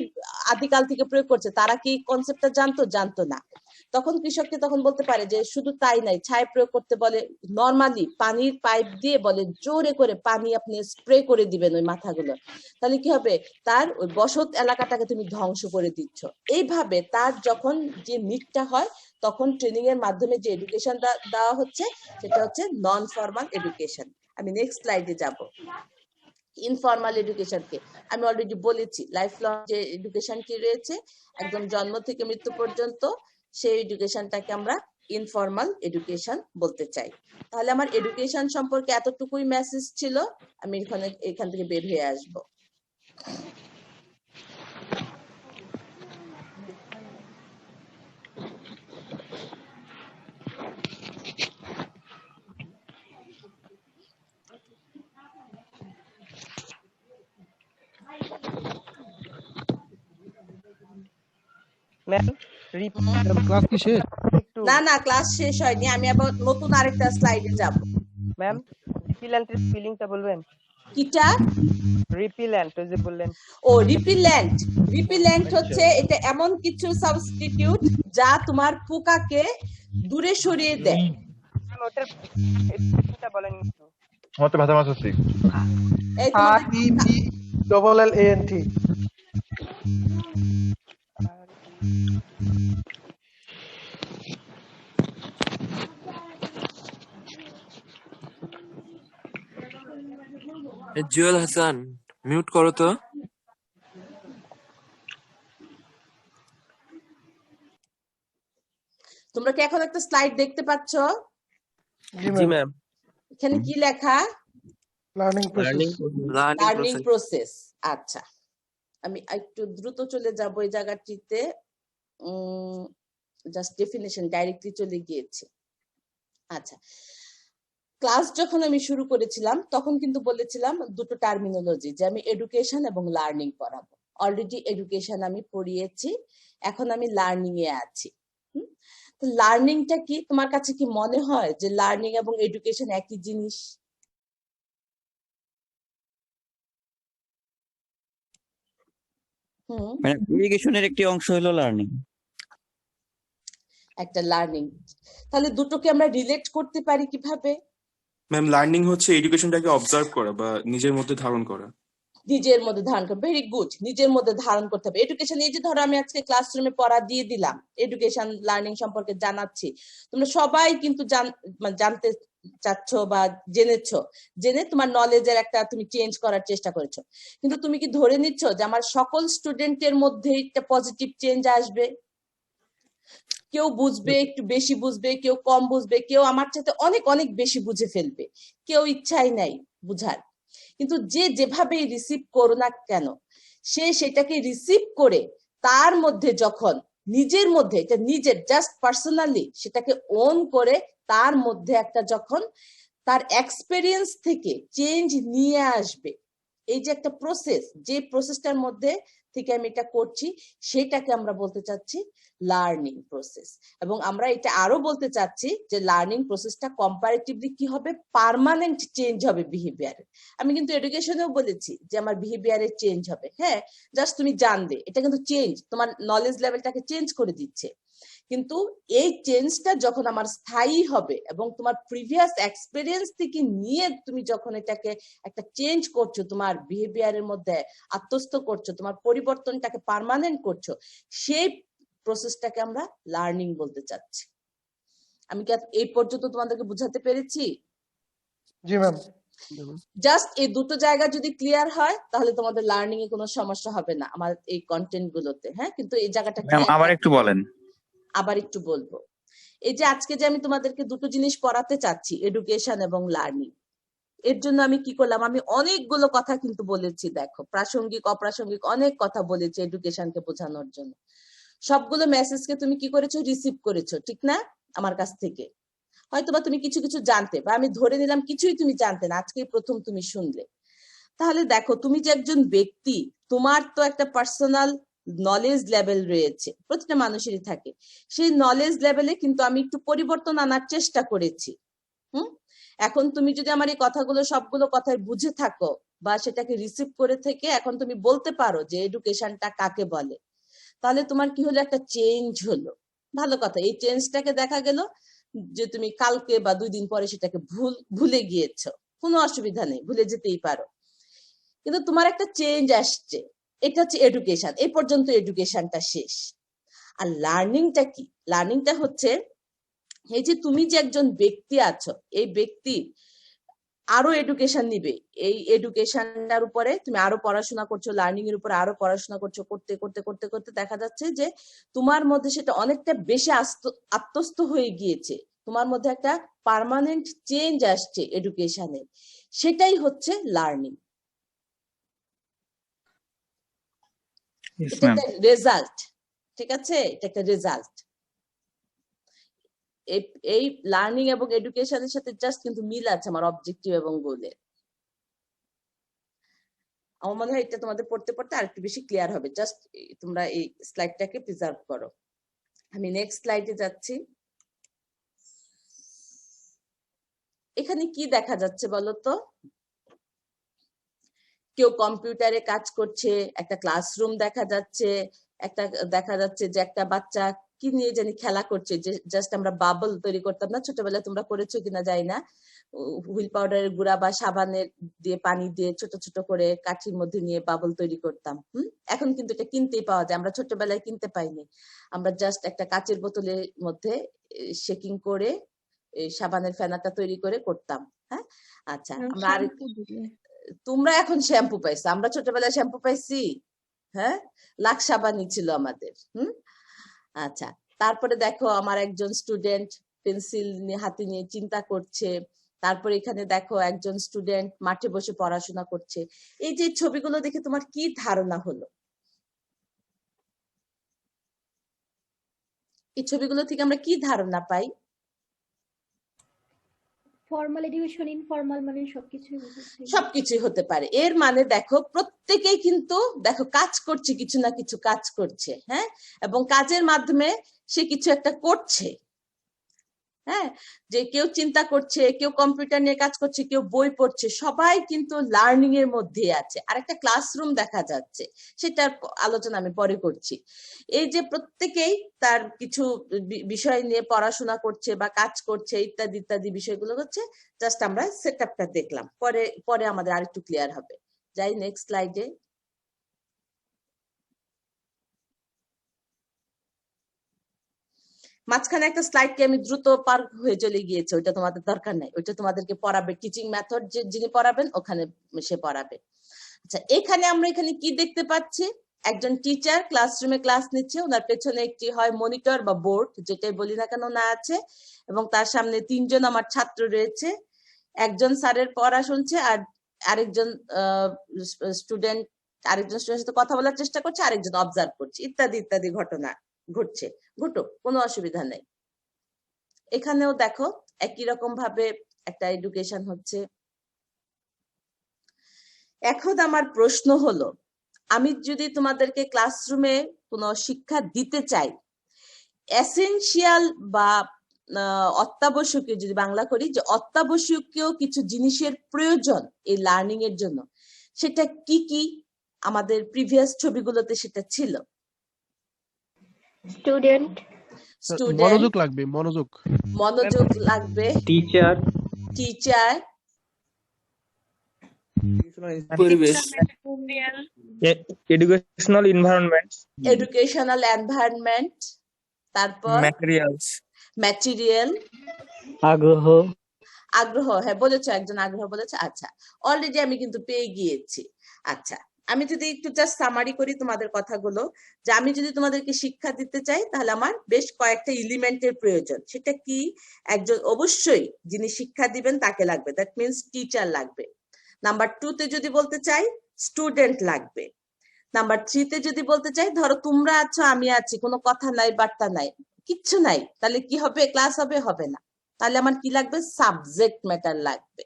আদিকাল থেকে প্রয়োগ করছে, তারা কি কনসেপ্টটা জানতো না। তখন কৃষককে তখন বলতে পারে যে শুধু তাই নাই, ছাই প্রয়োগ করতে বলে নরমালি পানির পাইপ দিয়ে বলে জোরে করে পানি আপনি স্প্রে করে দিবেন ওই মাথাগুলো, তাহলে কি হবে, তার ওই বসত এলাকাটাকে তুমি ধ্বংস করে দিচ্ছ। এইভাবে তার যখন যে নিডটা হয় তখন ট্রেনিং এর মাধ্যমে যে এডুকেশনটা দেওয়া হচ্ছে সেটা হচ্ছে নন ফর্মাল এডুকেশন। আমি নেক্সট স্লাইডে যাব। ইনফর্মাল এডুকেশনকে আমি অলরেডি বলেছি, লাইফ লং যে এডুকেশনটি রয়েছে একদম জন্ম থেকে মৃত্যু পর্যন্ত, সেই এডুকেশনটাকে আমরা ইনফর্মাল এডুকেশন বলতে চাই। তাহলে আমার এডুকেশন সম্পর্কে এতটুকুই মেসেজ ছিল, আমি এখান থেকে বের হয়ে আসবো। ম্যাম ক্লাস কি শেষ? একটু না না ক্লাস শেষ হয়নি, আমি আবার নতুন আরেকটা স্লাইডে যাব। ম্যাম রিপিল্যান্টের স্পেলিংটা বলবেন? কিটা? রিপিল্যান্ট ওই যে বললেন। ও রিপিল্যান্ট, রিপিল্যান্ট হচ্ছে এটা এমন কিছু সাবস্টিটিউট যা তোমার পোকাকে দূরে সরিয়ে দেয়। ম্যাম ওটার স্পেলিংটা বলেন একটু। মতে ভাষা মাছ হচ্ছে এই তোমাদের REPLLANT জুয়েল হাসান মিউট করো তো। তোমরা কি এখন একটা স্লাইড দেখতে পাচ্ছ? জি ম্যাম। এখানে কি লেখা? Learning process. Learning process. আচ্ছা, আমি একটু দ্রুত চলে যাব এই জায়গাটিতে। জাস্ট ডেফিনেশন ডাইরেক্টলি চলে গিয়েছে। আচ্ছা, ক্লাস যখন আমি শুরু করেছিলাম তখন কিন্তু বলেছিলাম দুটো টার্মিনোলজি, যে আমি এডুকেশন এবং লার্নিং পড়াবো। অলরেডি এডুকেশন আমি পড়িয়েছি, এখন আমি লার্নিং এ আছি। তো লার্নিংটা কি, তোমার কাছে কি মনে হয় যে লার্নিং এবং এডুকেশন একই জিনিস? মানে এডুকেশনের একটি অংশ হলো লার্নিং। একটা লার্নিং, তাহলে দুটোকে আমরা রিলেট করতে পারি কিভাবে? ম্যাম লার্নিং হচ্ছে এডুকেশনটাকে অবজার্ভ করা বা নিজের মধ্যে ধারণ করা। নিজের মধ্যে ধারণ করবে, ভেরি গুড, নিজের মধ্যে ধারণ করতে হবে। এডুকেশন, এই যে ধরো আমি আজকে ক্লাসরুমে পড়া দিয়ে দিলাম, এডুকেশন লার্নিং সম্পর্কে জানাচ্ছি, তোমরা সবাই কিন্তু জানতে চাচ্ছ বা জেনে তোমার নলেজের একটা তুমি চেঞ্জ করার চেষ্টা করেছো, কিন্তু তুমি কি ধরে নিচ্ছ যে আমার সকল স্টুডেন্টের মধ্যে একটা পজিটিভ চেঞ্জ আসবে? কেউ বুঝবে, একটু বেশি বুঝবে, কেউ কম বুঝবে, কেউ আমার চাইতে অনেক অনেক বেশি বুঝে ফেলবে, কেউ ইচ্ছাই নাই বুঝার। কিন্তু যে যেভাবেই রিসিভ করো না কেন, সে সেটাকে রিসিভ করে তার মধ্যে যখন নিজের মধ্যে, এটা নিজের জাস্ট পার্সোনালি সেটাকে ওন করে তার মধ্যে একটা যখন তার এক্সপেরিয়েন্স থেকে চেঞ্জ নিয়ে আসবে, এই যে একটা প্রসেস, যে প্রসেসটার মধ্যে থেকে আমি এটা করছি, সেটাকে আমরা বলতে চাচ্ছি লার্নিং প্রসেস। এবং আমরা এটা আরো বলতে চাচ্ছি যে লার্নিং প্রসেসটা কম্পারেটিভলি কি হবে, পার্মানেন্ট চেঞ্জ হবে বিহেভিয়ারে। আমি কিন্তু এডুকেশনেও বলেছি যে আমার বিহেভিয়ারে চেঞ্জ হবে, হ্যাঁ, জাস্ট তুমি জানলে, এটা কিন্তু চেঞ্জ, তোমার নলেজ লেভেলটাকে চেঞ্জ করে দিচ্ছে। কিন্তু এই চেঞ্জটা যখন আমার স্থায়ী হবে এবং তোমার প্রিভিয়াস এক্সপেরিয়েন্স থেকে নিয়ে তুমি যখন এটাকে একটা চেঞ্জ করছো, তোমার বিহেভিয়ারের মধ্যে আত্মস্থ করছো, তোমার পরিবর্তনটাকে পার্মানেন্ট করছো, সেই প্রসেসটাকে আমরা লার্নিং বলতে চাচ্ছি। আমি কি এই পর্যন্ত তোমাদেরকে বুঝাতে পেরেছি? জি ম্যাম। জাস্ট এই দুটো জায়গা যদি ক্লিয়ার হয় তাহলে তোমাদের লার্নিং এ কোনো সমস্যা হবে না আমার এই কন্টেন্ট গুলোতে, হ্যাঁ। কিন্তু এই জায়গাটা আবার একটু বলেন। আবার একটু বলবো, এই যে আজকে যে আমি তোমাদেরকে দুটো জিনিস পড়াতে চাচ্ছি, এডুকেশন এবং লার্নিং, এর জন্য আমি কি করলাম, আমি অনেকগুলো কথা কিন্তু বলেছি, দেখো প্রাসঙ্গিক অপ্রাসঙ্গিক অনেক কথা বলেছি এডুকেশনকে বোঝানোর জন্য। সবগুলো মেসেজকে তুমি কি করেছো, রিসিভ করেছো, ঠিক না? আমার কাছ থেকে হয়তোবা তুমি কিছু কিছু জানতে, বা আমি ধরে নিলাম কিছুই তুমি জানতে না, আজকেই প্রথম তুমি শুনলে। তাহলে দেখো, তুমি যে একজন ব্যক্তি, তোমার তো একটা পার্সোনাল নলেজ লেভেল রয়েছে, প্রতিটা মানুষেরই থাকে। সেই নলেজ লেভেলে কিন্তু আমি একটু পরিবর্তন আনার চেষ্টা করেছি। এখন তুমি যদি আমার এই কথাগুলো সবগুলো কথায় বুঝে থাকো বা সেটাকে রিসিভ করে থেকে এখন তুমি বলতে পারো যে এডুকেশনটা কাকে বলে, তাহলে তোমার কি হলো, একটা চেঞ্জ হলো। ভালো কথা, এই চেঞ্জটাকে দেখা গেল যে তুমি কালকে বা 2 দিন পরে সেটাকে ভুলে গিয়েছো, কোনো অসুবিধা নেই, ভুলে যেতেই পারো, কিন্তু তোমার একটা চেঞ্জ আসছে। এটা হচ্ছে এডুকেশন, এই পর্যন্ত এডুকেশনটা শেষ। আর লার্নিংটা কি? লার্নিংটা হচ্ছে এই যে তুমি যে একজন ব্যক্তি আছো, এই ব্যক্তি আরো এডুকেশন নিবে, এই এডুকেশনটার উপরে তুমি আরো পড়াশোনা করছো, লার্নিং এর উপরে আরো পড়াশোনা করছো, করতে করতে করতে করতে দেখা যাচ্ছে যে তোমার মধ্যে সেটা অনেকটা বেশি আত্মস্থ হয়ে গিয়েছে, তোমার মধ্যে একটা পার্মানেন্ট চেঞ্জ আসছে এডুকেশনে, সেটাই হচ্ছে লার্নিং। এটা একটা রেজাল্ট, ঠিক আছে, এটা একটা রেজাল্ট। এই লার্নিং এবং এডুকেশনের সাথে জাস্ট কিন্তু মিল আছে আমার অবজেক্টিভ এবং গোলের। আমার মনে হয় এটা তোমাদের পড়তে পড়তে আরেকটু বেশি ক্লিয়ার হবে। জাস্ট তোমরা এই স্লাইডটাকে প্রিজার্ভ করো। আমি নেক্সট স্লাইডে যাচ্ছি। এখানে কি দেখা যাচ্ছে বলো তো? কেউ কম্পিউটারে কাজ করছে, একটা ক্লাসরুম দেখা যাচ্ছে, একটা দেখা যাচ্ছে যে একটা বাচ্চা কি নিয়ে জানি খেলা করছে, যে জাস্ট আমরা বাবল তৈরি করতাম না ছোটবেলায়, তোমরা করেছো কিনা জানি না, হুইল পাউডারের গুঁড়া বা সাবানের দিয়ে পানি দিয়ে ছোট ছোট করে কাঠির মধ্যে নিয়ে বাবল তৈরি করতাম। এখন কিন্তু এটা কিনতেই পাওয়া যায়, আমরা ছোটবেলায় কিনতে পাইনি। আমরা জাস্ট একটা কাচের বোতলের মধ্যে শেকিং করে সাবানের ফেনাটা তৈরি করে করতাম। হ্যাঁ, আচ্ছা, আমরা আর তোমরা এখন শ্যাম্পু পাইছো, আমরা ছোটবেলায় শ্যাম্পু পাইছি? হ্যাঁ, লাক্স সাবানই ছিল আমাদের। আচ্ছা, তারপরে দেখো আমার একজন স্টুডেন্ট পেন্সিল হাতে নিয়ে চিন্তা করছে। তারপরে এখানে দেখো একজন স্টুডেন্ট মাঠে বসে পড়াশোনা করছে। এই যে ছবিগুলো দেখে তোমার কি ধারণা হলো? এই ছবিগুলো থেকে আমরা কি ধারণা পাই? ফর্মাল এডুকেশন, ইনফর্মাল মানে সবকিছুই হতে পারে। এর মানে দেখো প্রত্যেকেই কিন্তু দেখো কাজ করছে, কিছু না কিছু কাজ করছে। হ্যাঁ, এবং কাজের মাধ্যমে সে কিছু একটা করছে। হ্যাঁ, যে কেউ চিন্তা করছে, কেউ কম্পিউটার নিয়ে কাজ করছে, কেউ বই পড়ছে, সবাই কিন্তু লার্নিং এর মধ্যে আছে। আর একটা ক্লাসরুম দেখা যাচ্ছে, সেটার আলোচনা আমি পরে করছি। এই যে প্রত্যেকেই তার কিছু বিষয় নিয়ে পড়াশোনা করছে বা কাজ করছে, ইত্যাদি ইত্যাদি বিষয়গুলো হচ্ছে। জাস্ট আমরা সেট আপটা দেখলাম, পরে পরে আমাদের আরেকটু ক্লিয়ার হবে। যাই নেক্সট স্লাইডে। মাঝখানে একটা স্লাইডকে আমি দ্রুত পার হয়ে চলে গিয়েছি, ওইটা তোমাদের দরকার নাই, ওইটা তোমাদেরকে পড়াবে টিচিং মেথড, যে যিনি পড়াবেন ওখানে সে পড়াবে। আচ্ছা, এখানে আমরা এখানে কি দেখতে পাচ্ছি? একজন টিচার ক্লাসরুমে ক্লাস নিচ্ছে, ওনার পেছনে একটি হয় মনিটর বা বোর্ড, যেটাই বলি না কেন না আছে, এবং তার সামনে 3 জন আমার ছাত্র রয়েছে। একজন স্যারের পড়া শুনছে, আর আরেকজন স্টুডেন্ট আরেকজন স্টুডেন্টের সাথে কথা বলার চেষ্টা করছে, আরেকজন অবজার্ভ করছে, ইত্যাদি ইত্যাদি ঘটনা ঘটছে। ঘটুক, কোনো অসুবিধা নেই। এখানেও দেখো একই রকম ভাবে একটা এডুকেশন হচ্ছে। এখন আমার প্রশ্ন হলো, আমি যদি তোমাদেরকে ক্লাসরুমে কোনো শিক্ষা দিতে চাই, এসেনশিয়াল বা অত্যাবশ্যকীয়, যদি বাংলা করি, যে অত্যাবশ্যকীয় কিছু জিনিসের প্রয়োজন এই লার্নিং এর জন্য, সেটা কি কি? আমাদের প্রিভিয়াস ছবিগুলোতে সেটা ছিল। স্টুডেন্ট মনোযোগ লাগবে, মনোযোগ লাগবে, টিচার, পরিবেশ, এডুকেশনাল এনভায়রনমেন্ট, তারপর ম্যাটেরিয়াল, আগ্রহ। হ্যাঁ বলেছো, একজন আগ্রহ বলেছে। আচ্ছা, অলরেডি আমি কিন্তু পেয়ে গিয়েছি। আচ্ছা, আমি যদি একটু জাস্ট সামারি করি তোমাদের কথাগুলো, যে আমি যদি তোমাদেরকে শিক্ষা দিতে চাই, তাহলে আমার বেশ কয়েকটা এলিমেন্টের প্রয়োজন। সেটা কি? একজন অবশ্যই যিনি শিক্ষা দিবেন তাকে লাগবে, দ্যাট মিনস টিচার লাগবে। নাম্বার 2 তে যদি বলতে চাই, স্টুডেন্ট লাগবে। নাম্বার 3 তে যদি বলতে চাই, ধরো তোমরা আছো, আমি আছি, কোনো কথা নাই, বার্তা নাই, কিচ্ছু নাই, তাহলে কি হবে? ক্লাস হবে? হবে না। তাহলে আমার কি লাগবে? সাবজেক্ট ম্যাটার লাগবে।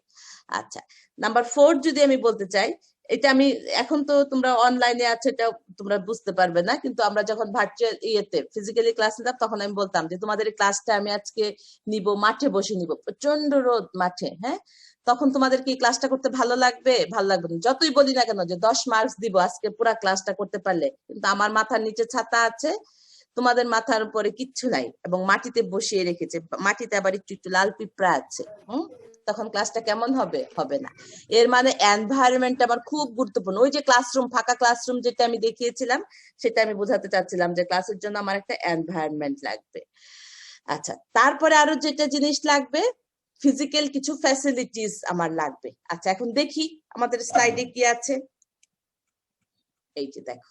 আচ্ছা, নাম্বার 4 যদি আমি বলতে চাই, এটা আমি এখন তো তোমরা অনলাইনে আছো, এটা তোমরা বুঝতে পারবে না, কিন্তু আমরা যখন ভার্চুয়াল ফিজিক্যালি ক্লাস নিতাম, তখন আমি বলতাম যে তোমাদের এই ক্লাসটা আমি আজকে নিব, মাঠে বসে নিব, প্রচন্ড রোদ মাঠে। হ্যাঁ, তখন তোমাদের কি ক্লাসটা করতে ভালো লাগবে? ভালো লাগবে না। যতই বলি না কেন যে 10 মার্কস দিব আজকে পুরা ক্লাসটা করতে পারলে, কিন্তু আমার মাথার নিচে ছাতা আছে, তোমাদের মাথার উপরে কিচ্ছু নাই, এবং মাটিতে বসিয়ে রেখেছে, মাটিতে আবার একটু একটু লাল পিঁপড়া আছে। তখন ক্লাসটা কেমন হবে? হবে না। এর মানে এনভায়রনমেন্ট আমার খুব গুরুত্বপূর্ণ। ওই যে ক্লাসরুম, ফাঁকা ক্লাসরুম যেটা আমি দেখিয়েছিলাম, সেটা আমি বোঝাতে চাচ্ছিলাম যে ক্লাসের জন্য আমার একটা এনভায়রনমেন্ট লাগবে। আচ্ছা, তারপরে আরো যেটা জিনিস লাগবে, ফিজিক্যাল কিছু ফ্যাসিলিটিস আমার লাগবে। আচ্ছা, এখন দেখি আমাদের স্লাইডে কি আছে। এই যে দেখো,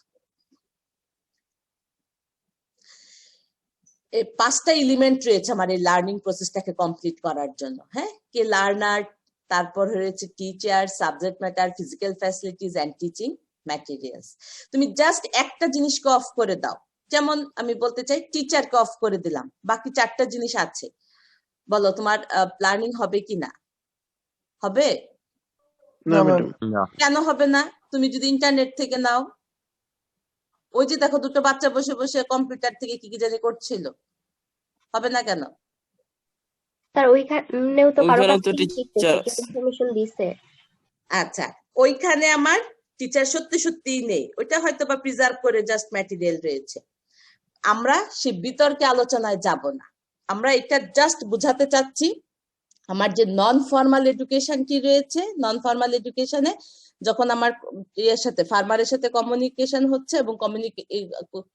এই 5টা এলিমেন্ট রয়েছে আমার এই লার্নিং প্রসেসটাকে কমপ্লিট করার জন্য। হ্যাঁ, কে লার্নার, তারপর রয়েছে teacher, subject matter, physical facilities and teaching materials. তুমি জাস্ট একটা জিনিসকে অফ করে দাও, যেমন আমি বলতে চাই টিচারকে অফ করে দিলাম, বাকি 4টা জিনিস আছে। বলো তোমার লার্নিং হবে কি না? হবে? কেন হবে না? তুমি যদি ইন্টারনেট থেকে নাও, ওই যে দেখো দুটো বাচ্চা বসে বসে কম্পিউটার থেকে কি কি জানি করছিল, হবে না কেন? স্যার ওইখানেও তো কারো ওইখানে কাছ তো থেকে টিচার শিখতেছে, ইনফরমেশন দিছে। আচ্ছা, ওইখানে আমার টিচার সত্যি সত্যিই নেই, ওইটা হয়তো বা প্রিজার্ভ করে জাস্ট ম্যাটেরিয়াল রয়েছে। আমরা সে বিতর্কে আলোচনায় যাব না, আমরা এটা জাস্ট বুঝাতে চাচ্ছি আমার যে নন ফর্মাল এডুকেশনটি রয়েছে, নন ফর্মাল এডুকেশনে যখন আমার এর সাথে ফার্মারের সাথে কমিউনিকেশন হচ্ছে এবং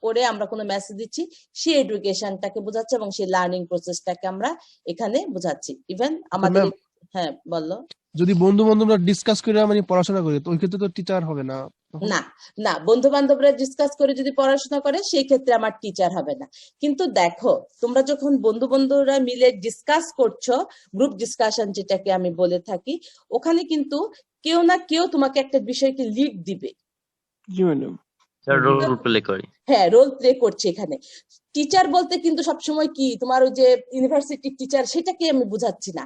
করে আমরা কোনো মেসেজ দিচ্ছি, সেই এডুকেশনটাকে বোঝাচ্ছে এবং সেই লার্নিং প্রসেসটাকে আমরা এখানে বোঝাচ্ছি। ইভেন আমাদের ম্যাম, হ্যাঁ বললো। যদি বন্ধু বান্ধবরা ডিসকাস করে মানে পড়াশোনা করে, তো ওই ক্ষেত্রে তো টিচার হবে না তখন? না না, বন্ধু বান্ধবরা ডিসকাস করে যদি পড়াশোনা করে সেই ক্ষেত্রে আমার টিচার হবে না। কিন্তু দেখো, তোমরা যখন বন্ধু বান্ধবরা মিলে ডিসকাস করছো, গ্রুপ ডিসকাশন যেটাকে আমি বলে থাকি, ওখানে কিন্তু কেউ না কেউ তোমাকে একটা বিষয়কে লিড দিবে। জি ম্যাডাম। রোল প্লে করে। হ্যাঁ, রোল প্লে করছে এখানে। টিচার বলতে কিন্তু সবসময় কি তোমার ওই যে ইউনিভার্সিটি টিচার সেটাকে আমি বুঝাচ্ছি না,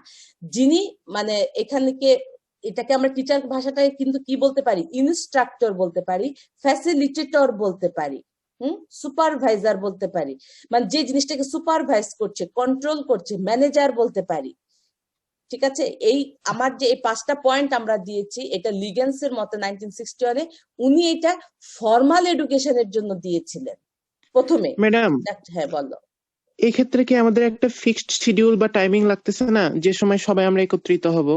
যিনি মানে এখানে এটাকে আমরা টিচার ভাষাটায় কিন্তু কি বলতে পারি, ইনস্ট্রাক্টর বলতে পারি, ফ্যাসিলিটেটর বলতে পারি, সুপারভাইজার বলতে পারি, মানে যে জিনিসটাকে সুপারভাইজ করছে, কন্ট্রোল করছে, ম্যানেজার বলতে পারি। ঠিক আছে, এই আমার যে এই 5টা পয়েন্ট আমরা দিয়েছি, এটা লিগেন্সের মতে 1961-এ উনি এটা ফর্মাল এডুকেশনের জন্য দিয়েছিলেন প্রথমে। ম্যাডাম, হ্যাঁ বলো। এই ক্ষেত্রে কি আমাদের একটা ফিক্সড শিডিউল বা টাইমিং লাগতেছে না, যে সময় সবাই আমরা একত্রিত হব?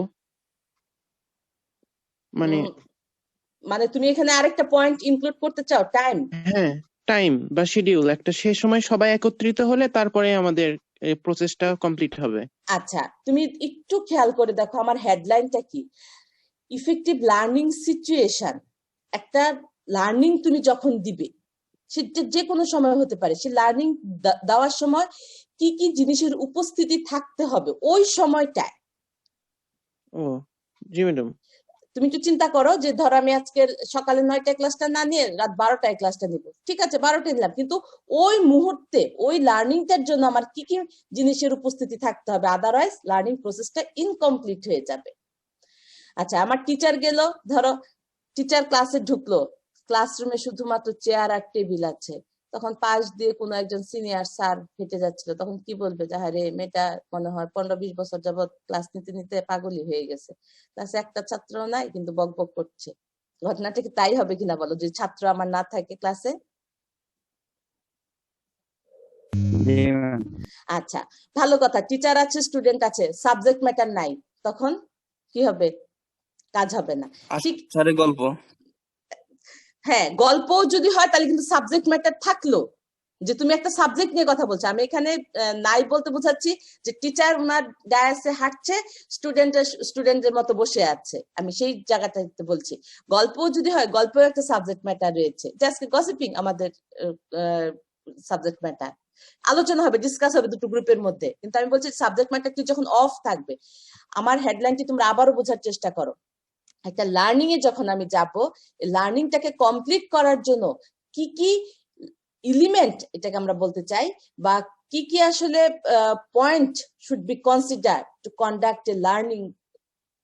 মানে তুমি এখানে আরেকটা পয়েন্ট ইনক্লুড করতে চাও, টাইম? হ্যাঁ, টাইম বা শিডিউল, একটা সে সময় সবাই একত্রিত হলে তারপরে আমাদের প্রসেসটা কমপ্লিট হবে। আচ্ছা, তুমি একটু খেয়াল করে দেখো আমার হেডলাইনটা কি, ইফেক্টিভ লার্নিং সিচুয়েশন। একটা লার্নিং তুমি যখন দিবে, সেটা যে কোনো সময় হতে পারে, সে লার্নিং দেওয়ার সময় কি কি জিনিসের উপস্থিতি থাকতে হবে ওই সময়টায়। ও জি ম্যাডাম। তুমি একটু চিন্তা করো যে ধরো আমি আজকে সকালে 9টায় ক্লাসটা না নিয়ে রাত 12টায় ক্লাসটা নিব, ঠিক আছে 12টায় নিলাম, কিন্তু ওই মুহূর্তে ওই লার্নিংটার জন্য আমার কি কি জিনিসের উপস্থিতি থাকতে হবে, আদারওয়াইজ লার্নিং প্রসেসটা ইনকমপ্লিট হয়ে যাবে। আচ্ছা, আমার টিচার গেল, ধরো টিচার ক্লাসে ঢুকলো, ক্লাসরুমে শুধুমাত্র চেয়ার আর টেবিল আছে, তখন পাশ দিয়ে কোনো একজন সিনিয়র স্যার হেঁটে যাচ্ছিল, তখন কি বলবে যে আরে মেয়েটা মনে হয় 15-20 বছর যাবত ক্লাস নিতে নিতে পাগলই হয়ে গেছে, ক্লাসে একটা ছাত্র নাই কিন্তু বক বক করছে। ঘটনাটা কি তাই হবে কিনা বলো, যদি ছাত্র আমার না থাকে ক্লাসে? আচ্ছা, ভালো কথা, টিচার আছে, স্টুডেন্ট আছে, সাবজেক্ট ম্যাটার নাই, তখন কি হবে? কাজ হবে না। ঠিক গল্প, হ্যাঁ, গল্প যদি হয় তাহলে কিন্তু সাবজেক্ট ম্যাটার থাকলো, যে তুমি একটা সাবজেক্ট নিয়ে কথা বলছো। আমি এখানে নাই বলতে বোঝাচ্ছি যে টিচার ওনার ডায়াসে হাঁটছে, স্টুডেন্টের মতো বসে আছে, আমি সেই জায়গাটাতে বলছি। গল্প যদি হয়, গল্পেও একটা সাবজেক্ট ম্যাটার রয়েছে, যে আজকে গসিপিং আমাদের সাবজেক্ট ম্যাটার, আলোচনা হবে, ডিসকাস হবে দুটো গ্রুপের মধ্যে, কিন্তু আমি বলছি সাবজেক্ট ম্যাটারটি যখন অফ থাকবে। আমার হেডলাইনটি তোমরা আবারও বোঝার চেষ্টা করো, একটা লার্নিং এ যখন আমি যাব, লার্নিংটাকে কমপ্লিট করার জন্য কি কি এলিমেন্ট, এটাকে আমরা বলতে চাই, বা কি কি আসলে point should be consider to conduct A learning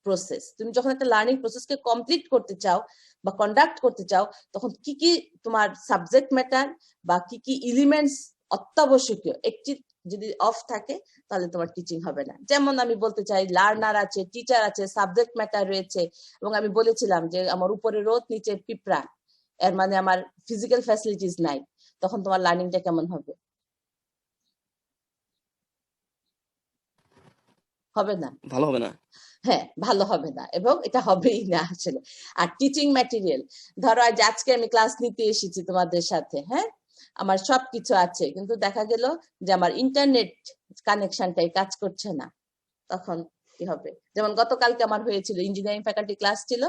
process. তুমি যখন একটা লার্নিং প্রসেসকে কমপ্লিট করতে চাও বা কন্ডাক্ট করতে চাও, তখন কি কি তোমার সাবজেক্ট ম্যাটার বা কি কি এলিমেন্টস অত্যাবশ্যকীয়, একটি যদি অফ থাকে তাহলে তোমার টিচিং হবে না। যেমন আমি বলতে চাই, লার্নার আছে, টিচার আছে, সাবজেক্ট ম্যাটার রয়েছে, এবং আমি বলেছিলাম যে আমার উপরে রোদ নিচে পিঁপড়া, এর মানে আমার ফিজিক্যাল ফ্যাসিলিটিস নাই, তখন তোমার লার্নিংটা কেমন হবে? হবে না, ভালো হবে না। হ্যাঁ, ভালো হবে না, এবং এটা হবেই না আসলে। আর টিচিং ম্যাটেরিয়াল, ধরো আজ আজকে আমি ক্লাস নিতে এসেছি তোমাদের সাথে, হ্যাঁ আমার সবকিছু আছে, কিন্তু দেখা গেল যে আমার ইন্টারনেট কানেকশনটাই কাজ করছে না, তখন কি হবে? যেমন গতকালকে আমার হয়েছিল, ইঞ্জিনিয়ারিং ফ্যাকাল্টি ক্লাস ছিল,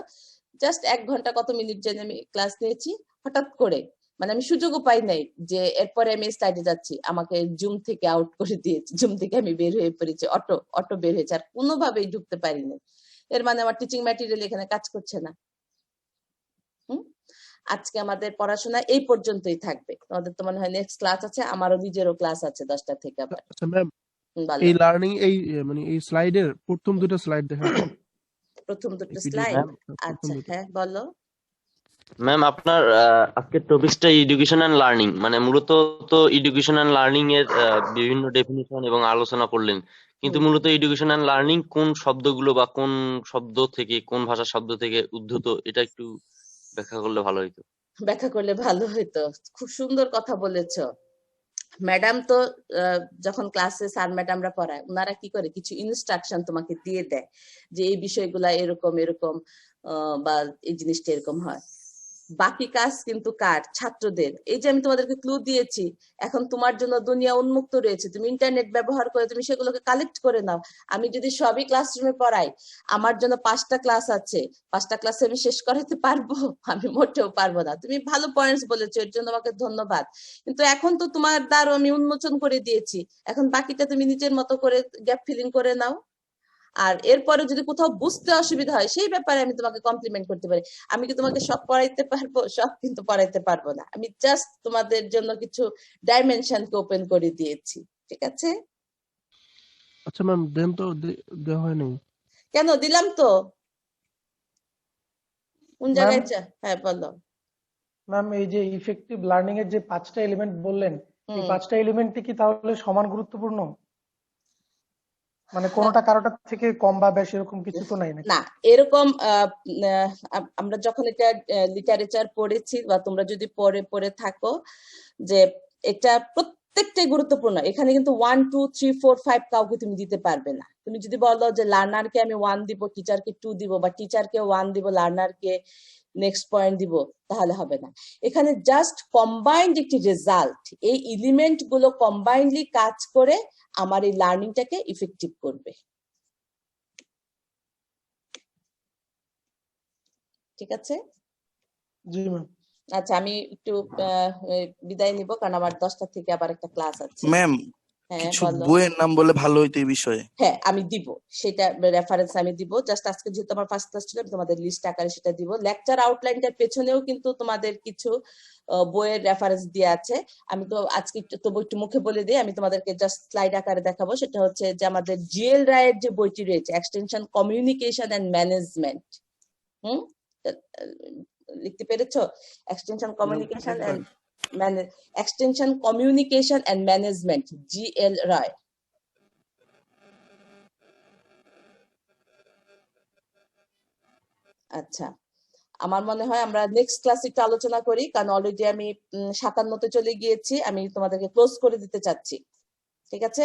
জাস্ট 1 ঘন্টা কত মিনিট জেনে আমি ক্লাস নিয়েছি, হঠাৎ করে মানে আমি সুযোগও পাই নাই যে এরপরে আমি স্লাইডে যাচ্ছি, আমাকে জুম থেকে আউট করে দিয়েছে, জুম থেকে আমি বের হয়ে পড়েছি, অটো বের হয়েছে, আর কোনোভাবেই ঢুকতে পারিনি। এর মানে আমার টিচিং ম্যাটেরিয়াল এখানে কাজ করছে না। আজকে আমাদের পড়াশোনা এই পর্যন্তই থাকবে, তোমাদের তো মনে হয় নেক্সট ক্লাস আছে, আমারও নিজেরও ক্লাস আছে 10টা থেকে। আবার আচ্ছা ম্যাম, এই লার্নিং এই মানে এই স্লাইডের প্রথম দুটো স্লাইড দেখা, প্রথম দুটো পিডিএফ স্লাইড? প্রথম আচ্ছা দুটো। হ্যাঁ বলো। ম্যাম আপনার আজকের টপিকসটা এডুকেশন অ্যান্ড লার্নিং, মানে মূলত তো এডুকেশন অ্যান্ড লার্নিং এর বিভিন্ন ডেফিনিশন এবং আলোচনা করলেন, কিন্তু মূলত এডুকেশন অ্যান্ড লার্নিং কোন শব্দগুলো বা কোন শব্দ থেকে, কোন ভাষার শব্দ থেকে উদ্ভূত, এটা একটু ব্যাখ্যা করলে ভালো হতো। ব্যাখ্যা করলে ভালো হতো। খুব সুন্দর কথা বলেছো। ম্যাডাম তো যখন ক্লাসে স্যার ম্যাডামরা পড়ায়, ওনারা কি করে, কিছু ইনস্ট্রাকশন তোমাকে দিয়ে দেয় যে এই বিষয়গুলা এরকম এরকম বা এই জিনিসটা এরকম হয়। বাকি কাজ কিন্তু কার? ছাত্রদের। এই যে আমি তোমাদেরকে ক্লু দিয়েছি, এখন তোমার জন্য দুনিয়া উন্মুক্ত রয়েছে, তুমি ইন্টারনেট ব্যবহার করে তুমি সেগুলোকে কালেক্ট করে নাও। আমি যদি সবই ক্লাসরুমে পড়াই, আমার জন্য 5টা ক্লাস আছে, 5টা ক্লাসে আমি শেষ করাতে পারবো? আমি মোটেও পারবো না। তুমি ভালো পয়েন্টস বলেছো, এর জন্য তোমাকে ধন্যবাদ। কিন্তু এখন তো তোমার দ্বারা আমি উন্মোচন করে দিয়েছি, এখন বাকিটা তুমি নিজের মতো করে গ্যাপ ফিলিং করে নাও। আর এরপরে যদি কোথাও বুঝতে অসুবিধা হয়, সেই ব্যাপারে আমি তোমাকে কমপ্লিমেন্ট করতে পারি। আমি কি তোমাকে সব পড়াইতে পারবো? সব কিন্তু পড়াইতে পারবো না। আমি জাস্ট তোমাদের জন্য কিছু ডাইমেনশনকে ওপেন করে দিয়েছি, ঠিক আছে? আচ্ছা ম্যাম, দেন তো দেওয়া হয় নাই। কেন দিলাম তো? কোন জায়গায় হ্যাঁ বলো। ম্যাম, এই যে ইফেক্টিভ লার্নিং এর যে 5টা এলিমেন্ট বললেন, এই 5টা এলিমেন্টই কি তাহলে সমান গুরুত্বপূর্ণ? মানে কোনোটা কারোটা থেকে কম বা বেশি এরকম কিছু তো নাই নাকি? না, এরকম আমরা যখন এটা লিটারেচার পড়েছি বা তোমরা যদি পড়ে থাকো, যে এটা প্রত্যেকটাই গুরুত্বপূর্ণ। এখানে কিন্তু 1 2 3 4 5 কাউকে তুমি দিতে পারবে না। তুমি যদি বলো যে লার্নারকে আমি 1 দিব, টিচারকে 2 দিব, বা টিচারকে 1 দিব, লার্নারকে নেক্সট পয়েন্ট দিব, তাহলে হবে না। এখানে জাস্ট কম্বাইন্ড একটি রেজাল্ট, এই এলিমেন্ট গুলো কম্বাইন্ডলি কাজ করে আমার এই লার্নিংটাকে ইফেক্টিভ করবে। ঠিক আছে? জি ম্যাম। আচ্ছা, আমি একটু বিদায় নিব, কারণ আমার 10টা থেকে আবার একটা ক্লাস আছে। ম্যাম, হ্যাঁ কিছু বলো। বইয়ের নাম বলে ভালো হইতো এই বিষয়ে। হ্যাঁ আমি দিব, সেটা রেফারেন্স আমি দিব। জাস্ট আজকে যেহেতু আমার ফার্স্ট ক্লাস ছিল, আমি তোমাদের লিস্ট আকারে সেটা দিব। লেকচার আউটলাইনটার পেছনেও কিন্তু তোমাদের কিছু বইয়ের রেফারেন্স দিয়ে আছে। আমি তো আজকে একটু মুখে বলে দিই, আমি তোমাদেরকে জাস্ট স্লাইড আকারে দেখাবো। সেটা হচ্ছে যে আমাদের জিএল রায়ের যে বইটি রয়েছে, এক্সটেনশন কমিউনিকেশন এন্ড ম্যানেজমেন্ট। লিখতে পেরেছো? Extension communication and extension communication and management, GL Ray. আচ্ছা, আমার মনে হয় আমরা নেক্সট ক্লাসে একটু আলোচনা করি, কারণ অলরেডি আমি 57তে চলে গিয়েছি। আমি তোমাদেরকে ক্লোজ করে দিতে চাচ্ছি, ঠিক আছে?